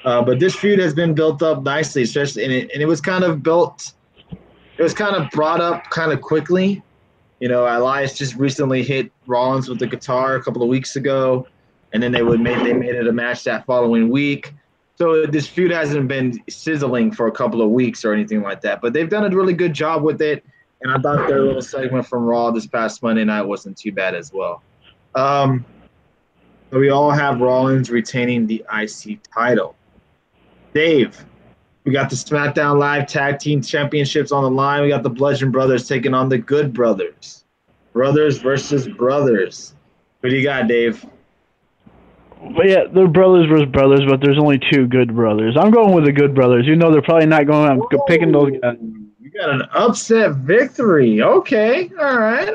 But this feud has been built up nicely, especially and it was kind of built. It was kind of brought up kind of quickly. You know, Elias just recently hit Rollins with the guitar a couple of weeks ago, and then they made it a match that following week. So this feud hasn't been sizzling for a couple of weeks or anything like that. But they've done a really good job with it, and I thought their little segment from Raw this past Monday night wasn't too bad as well. So we all have Rollins retaining the IC title. Dave, we got the SmackDown Live Tag Team Championships on the line. We got the Bludgeon Brothers taking on the Good Brothers. Brothers versus brothers. What do you got, Dave? But yeah, they're brothers versus brothers, but there's only two good brothers. I'm going with the Good Brothers. You know they're probably not going out picking those guys. You got an upset victory. Okay. All right.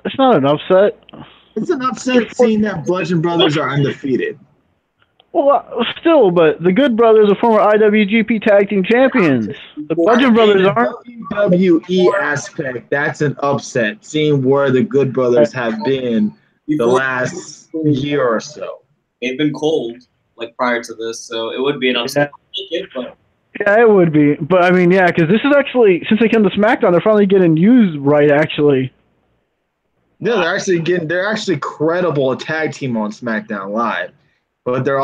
It's not an upset. It's an upset seeing that Bludgeon Brothers are undefeated. Well, still, but the Good Brothers are former IWGP Tag Team Champions. The Bludgeon Brothers aren't. WWE aspect, that's an upset. Seeing where the Good Brothers have been the last year or so. They've been cold, like, prior to this, so it would be an upset. Yeah, it would be. But, I mean, yeah, because this is actually, since they come to SmackDown, they're finally getting used right, actually. Yeah, they're actually credible tag team on SmackDown Live. But they're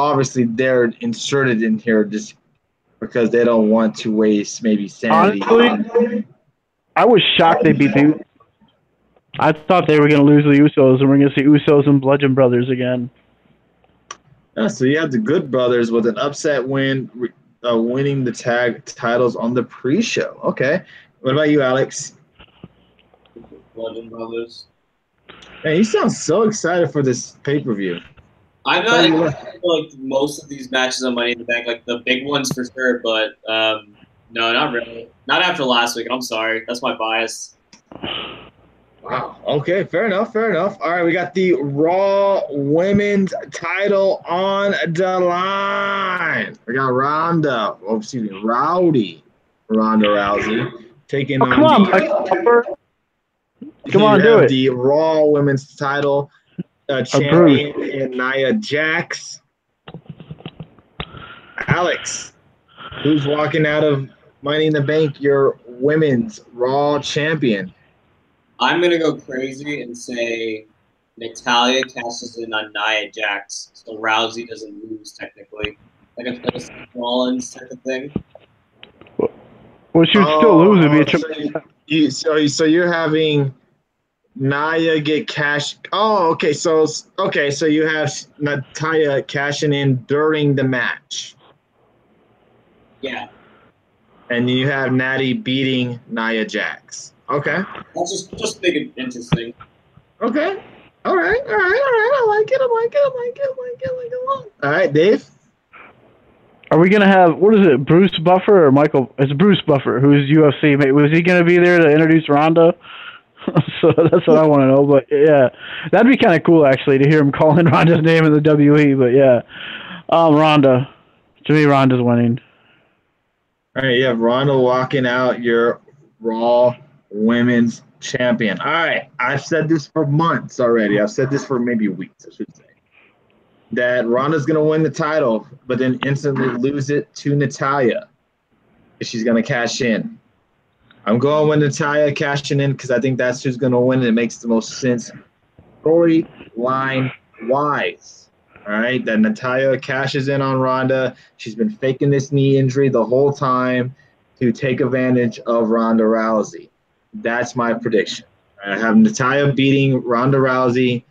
inserted in here just because they don't want to waste maybe sanity. Honestly, I was shocked they beat the. I thought they were going to lose the Usos, and we're going to see Usos and Bludgeon Brothers again. Yeah, so you have the Good Brothers with an upset win, winning the tag titles on the pre-show. Okay, what about you, Alex? Bludgeon Brothers. Man, you sound so excited for this pay-per-view. I'm not like most of these matches on Money in the Bank, like the big ones for sure, but no, not really. Not after last week. I'm sorry. That's my bias. Wow. Okay, fair enough. All right, we got the Raw Women's title on the line. We got Rowdy Ronda Rousey taking on the Raw Women's title. Champion in Nia Jax. Alex, who's walking out of Money in the Bank, your women's Raw champion? I'm going to go crazy and say Natalya cashes in on Nia Jax, so Rousey doesn't lose technically. Like a Rollins type of thing. Well, she would still lose. It'd be a so you're having Nia get cash. Oh, okay. So you have Natalya cashing in during the match. Yeah. And you have Natty beating Nia Jax. Okay. That's just make it interesting. Okay. All right. I like it. All right, Dave. Are we gonna have Bruce Buffer or Michael? It's Bruce Buffer, who's UFC. Was he gonna be there to introduce Ronda? So that's what I want to know. But yeah, that'd be kind of cool actually to hear him calling Ronda's name in the WE. But yeah, Ronda. To me, Ronda's winning. All right, you have Ronda walking out your Raw Women's Champion. All right, I've said this for months already. I've said this for maybe weeks, I should say. that Ronda's going to win the title, but then instantly lose it to Natalya. She's going to cash in. I'm going with Natalya cashing in because I think that's who's going to win, and it makes the most sense storyline-wise. All right, that Natalya cashes in on Ronda. She's been faking this knee injury the whole time to take advantage of Ronda Rousey. That's my prediction. I have Natalya beating Ronda Rousey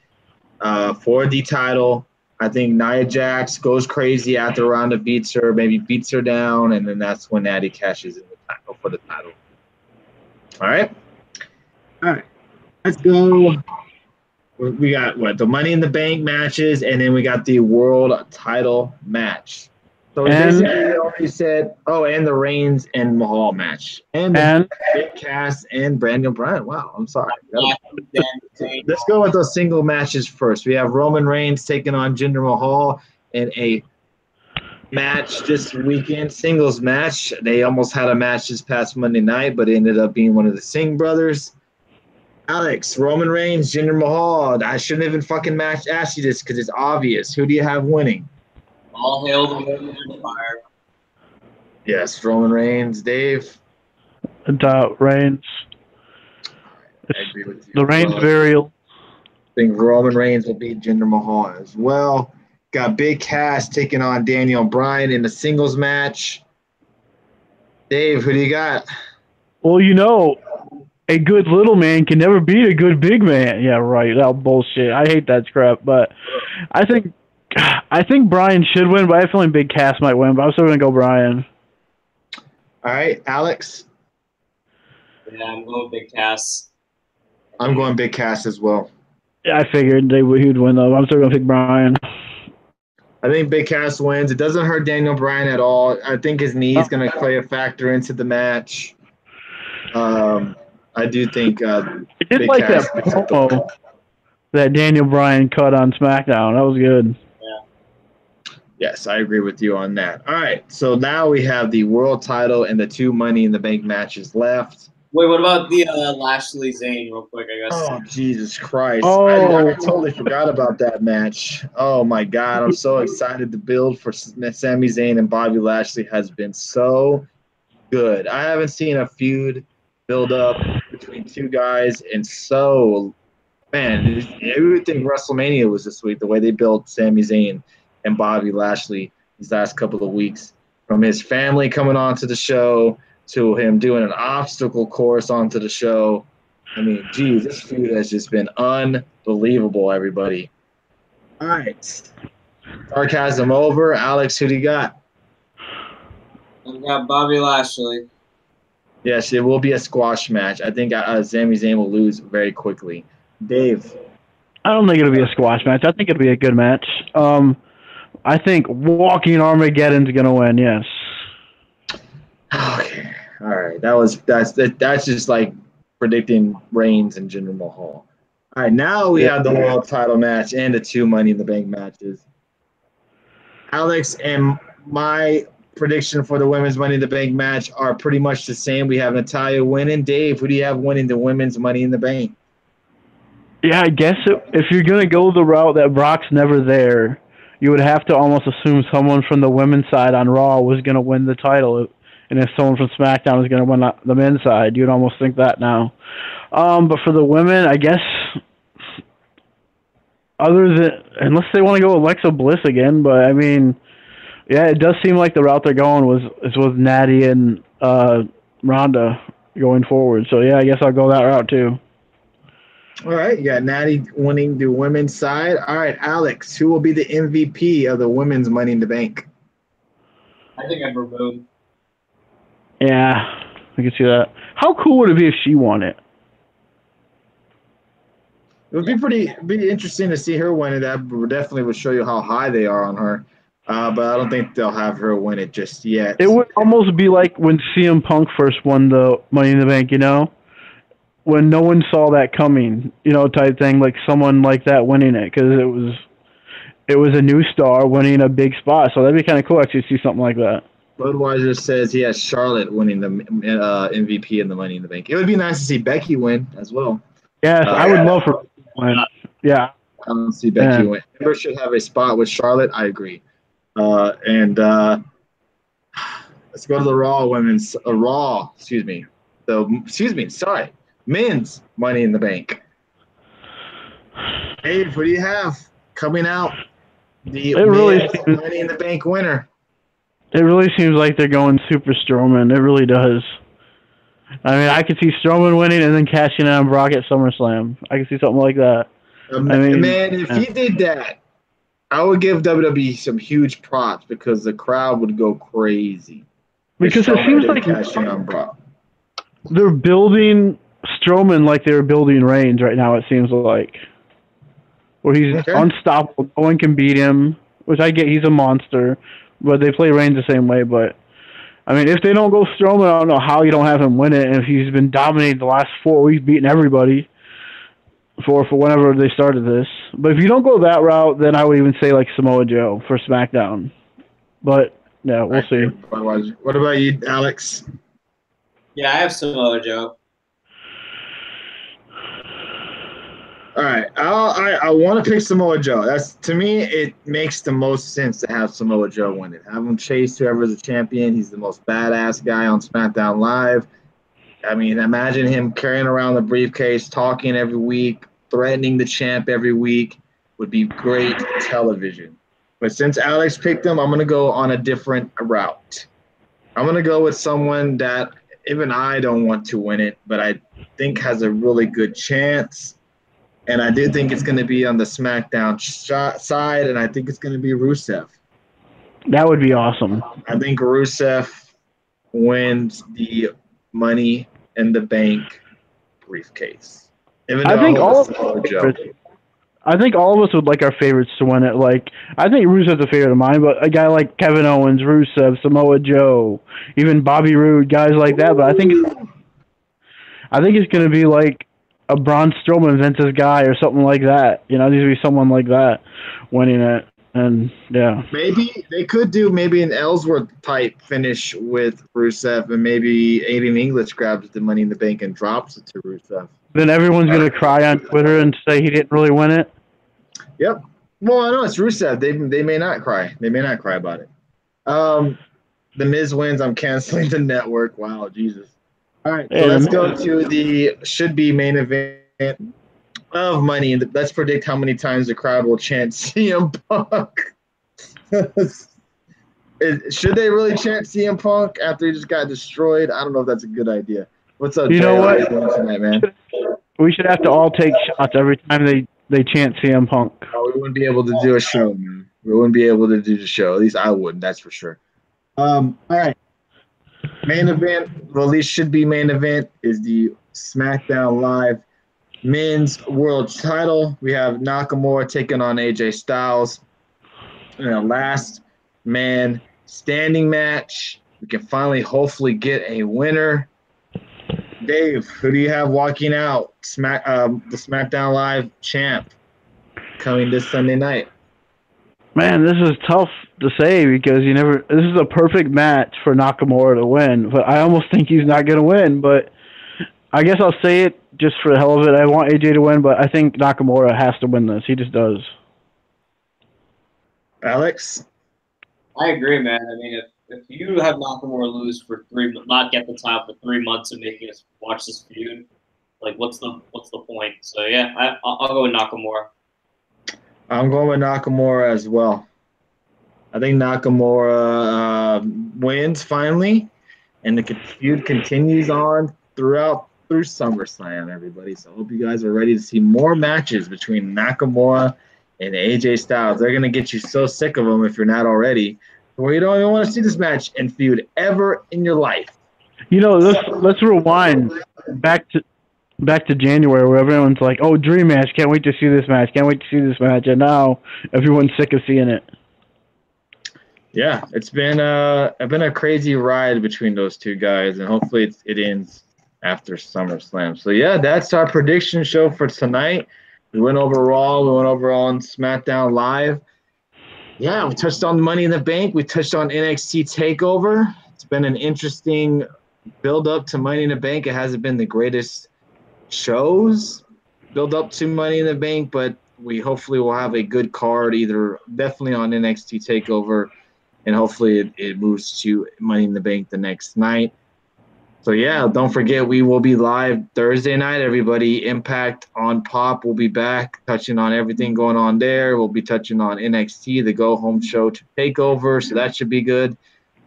for the title. I think Nia Jax goes crazy after Ronda beats her, maybe beats her down, and then that's when Natty cashes in the title for the title. All right. Let's go. We got the Money in the Bank matches, and then we got the world title match. So basically, we already said, and the Reigns and Mahal match, and Big Cass and Brandon Bryan. Wow, I'm sorry. Let's go with those single matches first. We have Roman Reigns taking on Jinder Mahal in a match this weekend, singles match. They almost had a match this past Monday night, but it ended up being one of the Singh brothers. Alex, Roman Reigns, Jinder Mahal. I shouldn't even fucking ask you this because it's obvious. Who do you have winning? All hail the Roman Empire. Yes, Roman Reigns. Dave? Reigns. I agree with you. The Reigns burial. I think Roman Reigns will beat Jinder Mahal as well. Got Big Cass taking on Daniel Bryan in a singles match. Dave, who do you got? Well, a good little man can never beat a good big man. Yeah, right. That bullshit. I hate that crap, but I think Bryan should win, but I feel like Big Cass might win, but I'm still going to go Bryan. All right, Alex? Yeah, I'm going Big Cass. I'm going Big Cass as well. Yeah, I figured he would win, though. I'm still going to pick Bryan. I think Big Cass wins. It doesn't hurt Daniel Bryan at all. I think his knee is going to play a factor into the match. I do think Big like Cass that promo that Daniel Bryan cut on SmackDown. That was good. Yeah. Yes, I agree with you on that. All right, so now we have the world title and the 2 Money in the Bank matches left. Wait, what about the Lashley Zayn real quick, I guess? Oh, Jesus Christ. Oh. I totally forgot about that match. Oh, my God. I'm so excited. The build for Sami Zayn and Bobby Lashley has been so good. I haven't seen a feud build up between two guys and so, man, everything WrestleMania was this week, the way they built Sami Zayn and Bobby Lashley these last couple of weeks, from his family coming onto the show to him doing an obstacle course onto the show. I mean, geez, this feud has just been unbelievable, everybody. All right. Sarcasm over. Alex, who do you got? I've got Bobby Lashley. Yes, it will be a squash match. I think Sami Zayn will lose very quickly. Dave? I don't think it'll be a squash match. I think it'll be a good match. I think Walking Armageddon's going to win, yes. Okay. All right. That's just like predicting Reigns and Jinder Mahal. All right. Now we have the world title match and the 2 Money in the Bank matches. Alex and my prediction for the women's Money in the Bank match are pretty much the same. We have Natalya winning. Dave, who do you have winning the women's Money in the Bank? Yeah, I guess if you're going to go the route that Brock's never there, you would have to almost assume someone from the women's side on Raw was going to win the title. And if someone from SmackDown is going to win the men's side, you'd almost think that now. But for the women, I guess, unless they want to go Alexa Bliss again, but I mean, yeah, it does seem like the route they're going was Natty and Ronda going forward. So yeah, I guess I'll go that route too. All right, you got Natty winning the women's side. All right, Alex, who will be the MVP of the women's Money in the Bank? I think Ember Moon. Yeah, I can see that. How cool would it be if she won it? It would be pretty interesting to see her win it. That definitely would show you how high they are on her. But I don't think they'll have her win it just yet. It would almost be like when CM Punk first won the Money in the Bank, when no one saw that coming, type thing, like someone like that winning it, because it was a new star winning a big spot. So that'd be kind of cool actually to see something like that. Budweiser says he has Charlotte winning the MVP in the Money in the Bank. It would be nice to see Becky win as well. Yes, I would love for Becky to win. Yeah. I don't see Becky win. Ember should have a spot with Charlotte. I agree. And let's go to the Raw women's Raw. Sorry, men's Money in the Bank. Dave, what do you have coming out? The Money in the Bank winner. It really seems like they're going super Strowman. It really does. I mean, I could see Strowman winning and then cashing in on Brock at SummerSlam. I could see something like that. Man, if he did that, I would give WWE some huge props because the crowd would go crazy. Because it seems like cashing on Brock. They're building Strowman like they're building Reigns right now, it seems like. Where he's unstoppable. No one can beat him, which I get he's a monster. But they play Reigns the same way. But, I mean, if they don't go Strowman, I don't know how you don't have him win it. And if he's been dominating the last 4 weeks, beating everybody for whenever they started this. But if you don't go that route, then I would even say, like, Samoa Joe for SmackDown. But, yeah, we'll see. What about you, Alex? Yeah, I have Samoa Joe. All right, I want to pick Samoa Joe. To me, it makes the most sense to have Samoa Joe win it. Have him chase whoever's the champion. He's the most badass guy on SmackDown Live. I mean, imagine him carrying around the briefcase, talking every week, threatening the champ every week. Would be great television. But since Alex picked him, I'm going to go on a different route. I'm going to go with someone that even I don't want to win it, but I think has a really good chance. And I do think it's going to be on the SmackDown side, and I think it's going to be Rusev. That would be awesome. I think Rusev wins the Money in the Bank briefcase. I think all of us would like our favorites to win it. Like, I think Rusev's a favorite of mine, but a guy like Kevin Owens, Rusev, Samoa Joe, even Bobby Roode, guys like that. But I think it's going to be like a Braun Strowman, Vince's guy, or something like that. You know, there needs to be someone like that winning it. And, yeah. Maybe they could do an Ellsworth-type finish with Rusev, and maybe Aiden English grabs the Money in the Bank and drops it to Rusev. Then everyone's going to cry on Twitter and say he didn't really win it? Yep. Well, I know it's Rusev. They may not cry. They may not cry about it. The Miz wins. I'm canceling the network. Wow, Jesus. All right, so let's go to the should-be main event of Money. Let's predict how many times the crowd will chant CM Punk. Should they really chant CM Punk after he just got destroyed? I don't know if that's a good idea. What's up, Jay? You know what? Tonight, man? We should have to all take shots every time they chant CM Punk. Oh, we wouldn't be able to do a show, man. We wouldn't be able to do the show. At least I wouldn't, that's for sure. All right. Main event, well, at least should be main event, is the SmackDown Live Men's World Title. We have Nakamura taking on AJ Styles in a last man standing match. We can finally hopefully get a winner. Dave, who do you have walking out? The SmackDown Live champ coming this Sunday night. Man, this is tough to say because this is a perfect match for Nakamura to win, but I almost think he's not going to win, but I guess I'll say it just for the hell of it. I want AJ to win, but I think Nakamura has to win this. He just does. Alex? I agree, man. I mean, if you have Nakamura lose for not get the title for 3 months and making us watch this feud, like what's the point? So yeah, I'll go with Nakamura. I'm going with Nakamura as well. I think Nakamura wins finally, and the feud continues on through SummerSlam, everybody. So I hope you guys are ready to see more matches between Nakamura and AJ Styles. They're going to get you so sick of them if you're not already, where you don't even want to see this match and feud ever in your life. You know, let's rewind back to January where everyone's like, oh, dream match, can't wait to see this match, and now everyone's sick of seeing it. Yeah, it's been a crazy ride between those two guys, and hopefully it ends after SummerSlam. So yeah, that's our prediction show for tonight. We went over Raw, we went over on SmackDown Live. Yeah, we touched on Money in the Bank, we touched on NXT TakeOver. It's been an interesting build up to Money in the Bank. It hasn't been the greatest shows build up to Money in the Bank, but we hopefully will have a good card, either definitely on NXT Takeover, and hopefully it moves to Money in the Bank the next night. So yeah, don't forget we will be live Thursday night. Everybody, Impact on Pop will be back, touching on everything going on there. We'll be touching on NXT, the Go Home show to Takeover, so that should be good.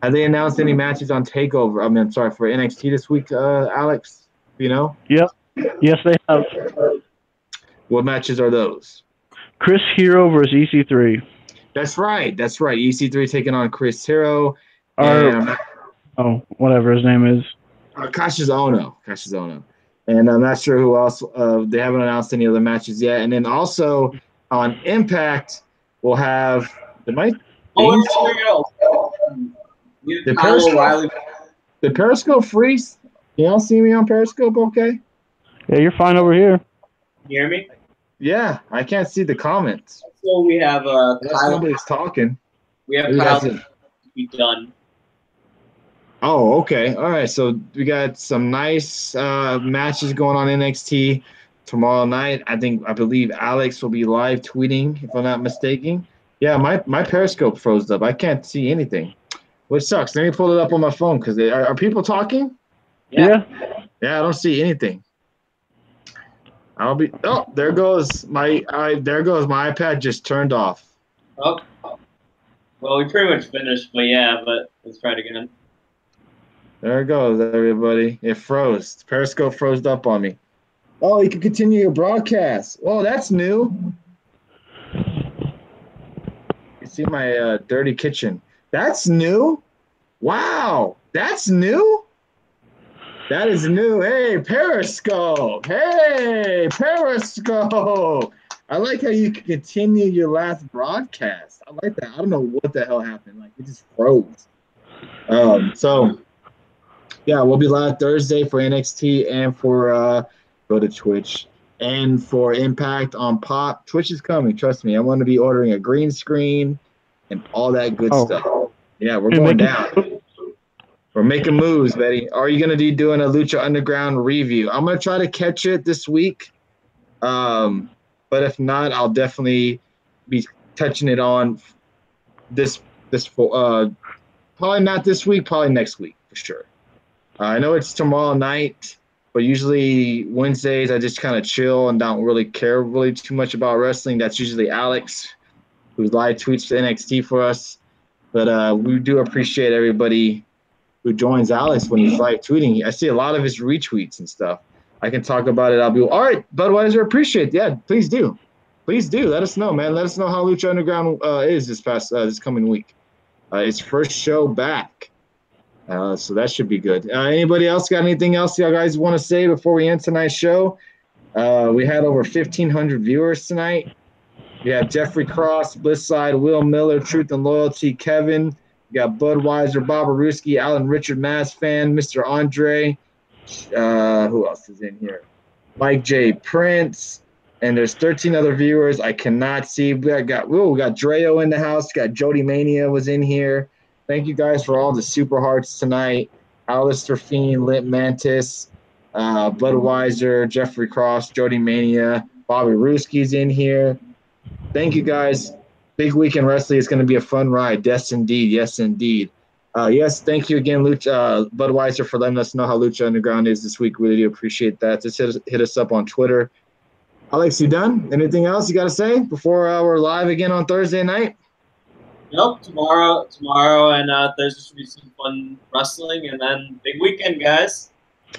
Have they announced any matches on Takeover? I mean, I'm sorry, for NXT this week, Alex? You know? Yep. Yes, they have. What matches are those? Chris Hero versus EC3. That's right. EC3 taking on Chris Hero. Whatever his name is. Cassius Ono. And I'm not sure who else. They haven't announced any other matches yet. And then also on Impact, we'll have the Periscope freeze. You all see me on Periscope okay? Yeah, you're fine over here. You hear me? Yeah, I can't see the comments. So we have Kyle. Somebody's talking. We have Kyle to be done. Oh, okay. All right. So we got some nice matches going on NXT tomorrow night. I believe Alex will be live tweeting, if I'm not mistaken. Yeah, my Periscope froze up. I can't see anything, which sucks. Let me pull it up on my phone because are people talking? Yeah. Yeah, I don't see anything. There goes my iPad just turned off. Oh. Well, we pretty much finished, but let's try it again. There it goes, everybody. It froze. Periscope froze up on me. Oh, you can continue your broadcast. Oh, that's new. You see my dirty kitchen. That's new. Wow, that's new. That is new. Hey, Periscope. I like how you can continue your last broadcast. I like that. I don't know what the hell happened. Like, it just froze. Yeah, we'll be live Thursday for NXT and for go to Twitch and for Impact on Pop. Twitch is coming. Trust me. I'm going to be ordering a green screen and all that good stuff. Yeah, we're going down. We're making moves, Betty. Are you going to be doing a Lucha Underground review? I'm going to try to catch it this week. But if not, I'll definitely be touching it on this probably not this week, probably next week for sure. I know it's tomorrow night, but usually Wednesdays I just kind of chill and don't really care too much about wrestling. That's usually Alex, who live tweets to NXT for us. But we do appreciate everybody who joins Alex when he's live tweeting. I see a lot of his retweets and stuff. I can talk about it. I'll be all right. Budweiser, appreciate it. Yeah, please do. Let us know, man. Let us know how Lucha Underground is this coming week. It's first show back. So that should be good. Anybody else got anything else you guys want to say before we end tonight's show? We had over 1,500 viewers tonight. We have Jeffrey Cross, Blissside, Will Miller, Truth and Loyalty, Kevin. We got Budweiser, Bob Aruski, Alan Richard Mass fan, Mr. Andre. Who else is in here? Mike J. Prince. And there's 13 other viewers I cannot see. We got Dreo in the house. We got Jody Mania was in here. Thank you guys for all the super hearts tonight. Alistair Fiend, Lit Mantis, Budweiser, Jeffrey Cross, Jody Mania, Bobby Ruski's in here. Thank you guys. Big weekend wrestling is going to be a fun ride. Yes, indeed. Yes, indeed. Yes, thank you again, Budweiser, for letting us know how Lucha Underground is this week. Really do appreciate that. Just hit us up on Twitter. Alex, you done? Anything else you got to say before we're live again on Thursday night? Nope, tomorrow and Thursday should be some fun wrestling, and then big weekend, guys.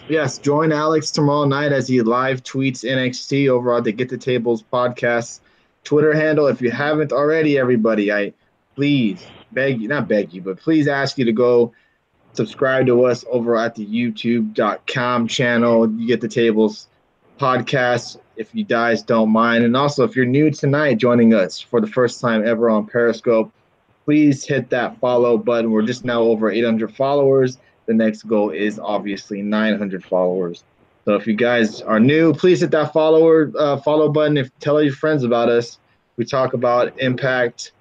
Yes, join Alex tomorrow night as he live tweets NXT over at the Get the Tables podcast Twitter handle. If you haven't already, everybody, I please not beg you, but please ask you to go subscribe to us over at the youtube.com channel. You Get the Tables podcast, if you guys don't mind. And also, if you're new tonight joining us for the first time ever on Periscope, please hit that follow button. We're just now over 800 followers. The next goal is obviously 900 followers. So if you guys are new, please hit that follow button. Tell your friends about us. We talk about Impact.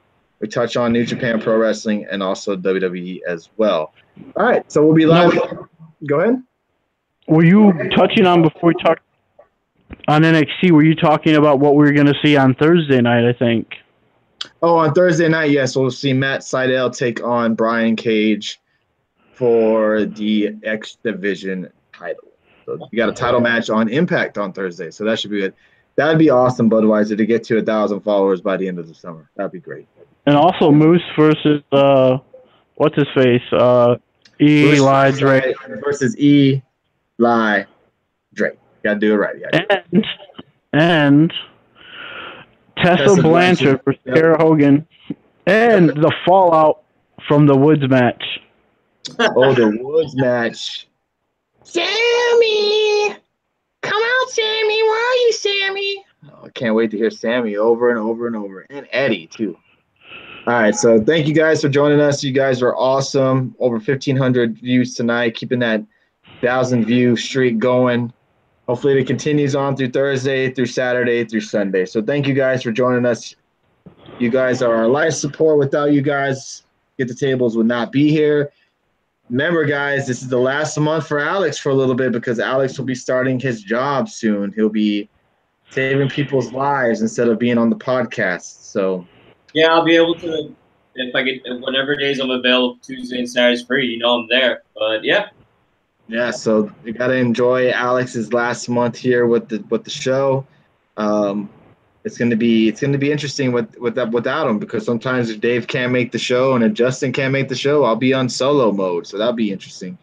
We touch on New Japan Pro Wrestling and also WWE as well. All right, so we'll be live. Go ahead. Were you touching on before we talked? on NXT, were you talking about what we were going to see on Thursday night, I think? Oh, on Thursday night, yes, we'll see Matt Sydal take on Brian Cage for the X Division title. So you got a title match on Impact on Thursday, so that should be good. That'd be awesome, Budweiser, to get to 1,000 followers by the end of the summer. That'd be great. And also Moose versus what's his face? Eli Drake versus Eli Drake. Gotta do it right. And Tessa Blanchard for Sarah Hogan, and the fallout from the Woods match. Oh, the Woods match. Sammy! Come out, Sammy! Where are you, Sammy? Oh, I can't wait to hear Sammy over and over and over. And Eddie, too. All right, so thank you guys for joining us. You guys were awesome. Over 1,500 views tonight, keeping that 1,000-view streak going. Hopefully it continues on through Thursday, through Saturday, through Sunday. So thank you guys for joining us. You guys are our life support. Without you guys, Get the Tables would not be here. Remember, guys, this is the last month for Alex for a little bit because Alex will be starting his job soon. He'll be saving people's lives instead of being on the podcast. So yeah, I'll be able to, if I get whatever days I'm available, Tuesday and Saturday's free, I'm there. But yeah. Yeah, so you got to enjoy Alex's last month here with the show. It's gonna be interesting without him because sometimes if Dave can't make the show and if Justin can't make the show, I'll be on solo mode, so that'll be interesting.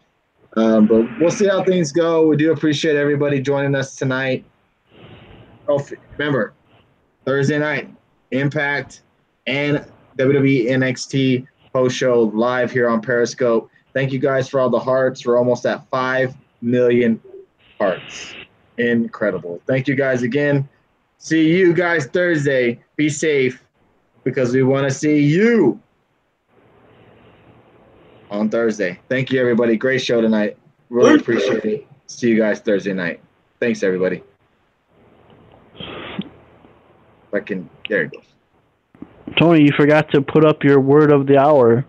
But we'll see how things go. We do appreciate everybody joining us tonight. Oh, remember, Thursday night, Impact and WWE NXT post show live here on Periscope. Thank you guys for all the hearts. We're almost at 5 million hearts. Incredible. Thank you guys again. See you guys Thursday. Be safe because we want to see you on Thursday. Thank you, everybody. Great show tonight. Really appreciate it. See you guys Thursday night. Thanks, everybody. There it goes. Tony, you forgot to put up your word of the hour.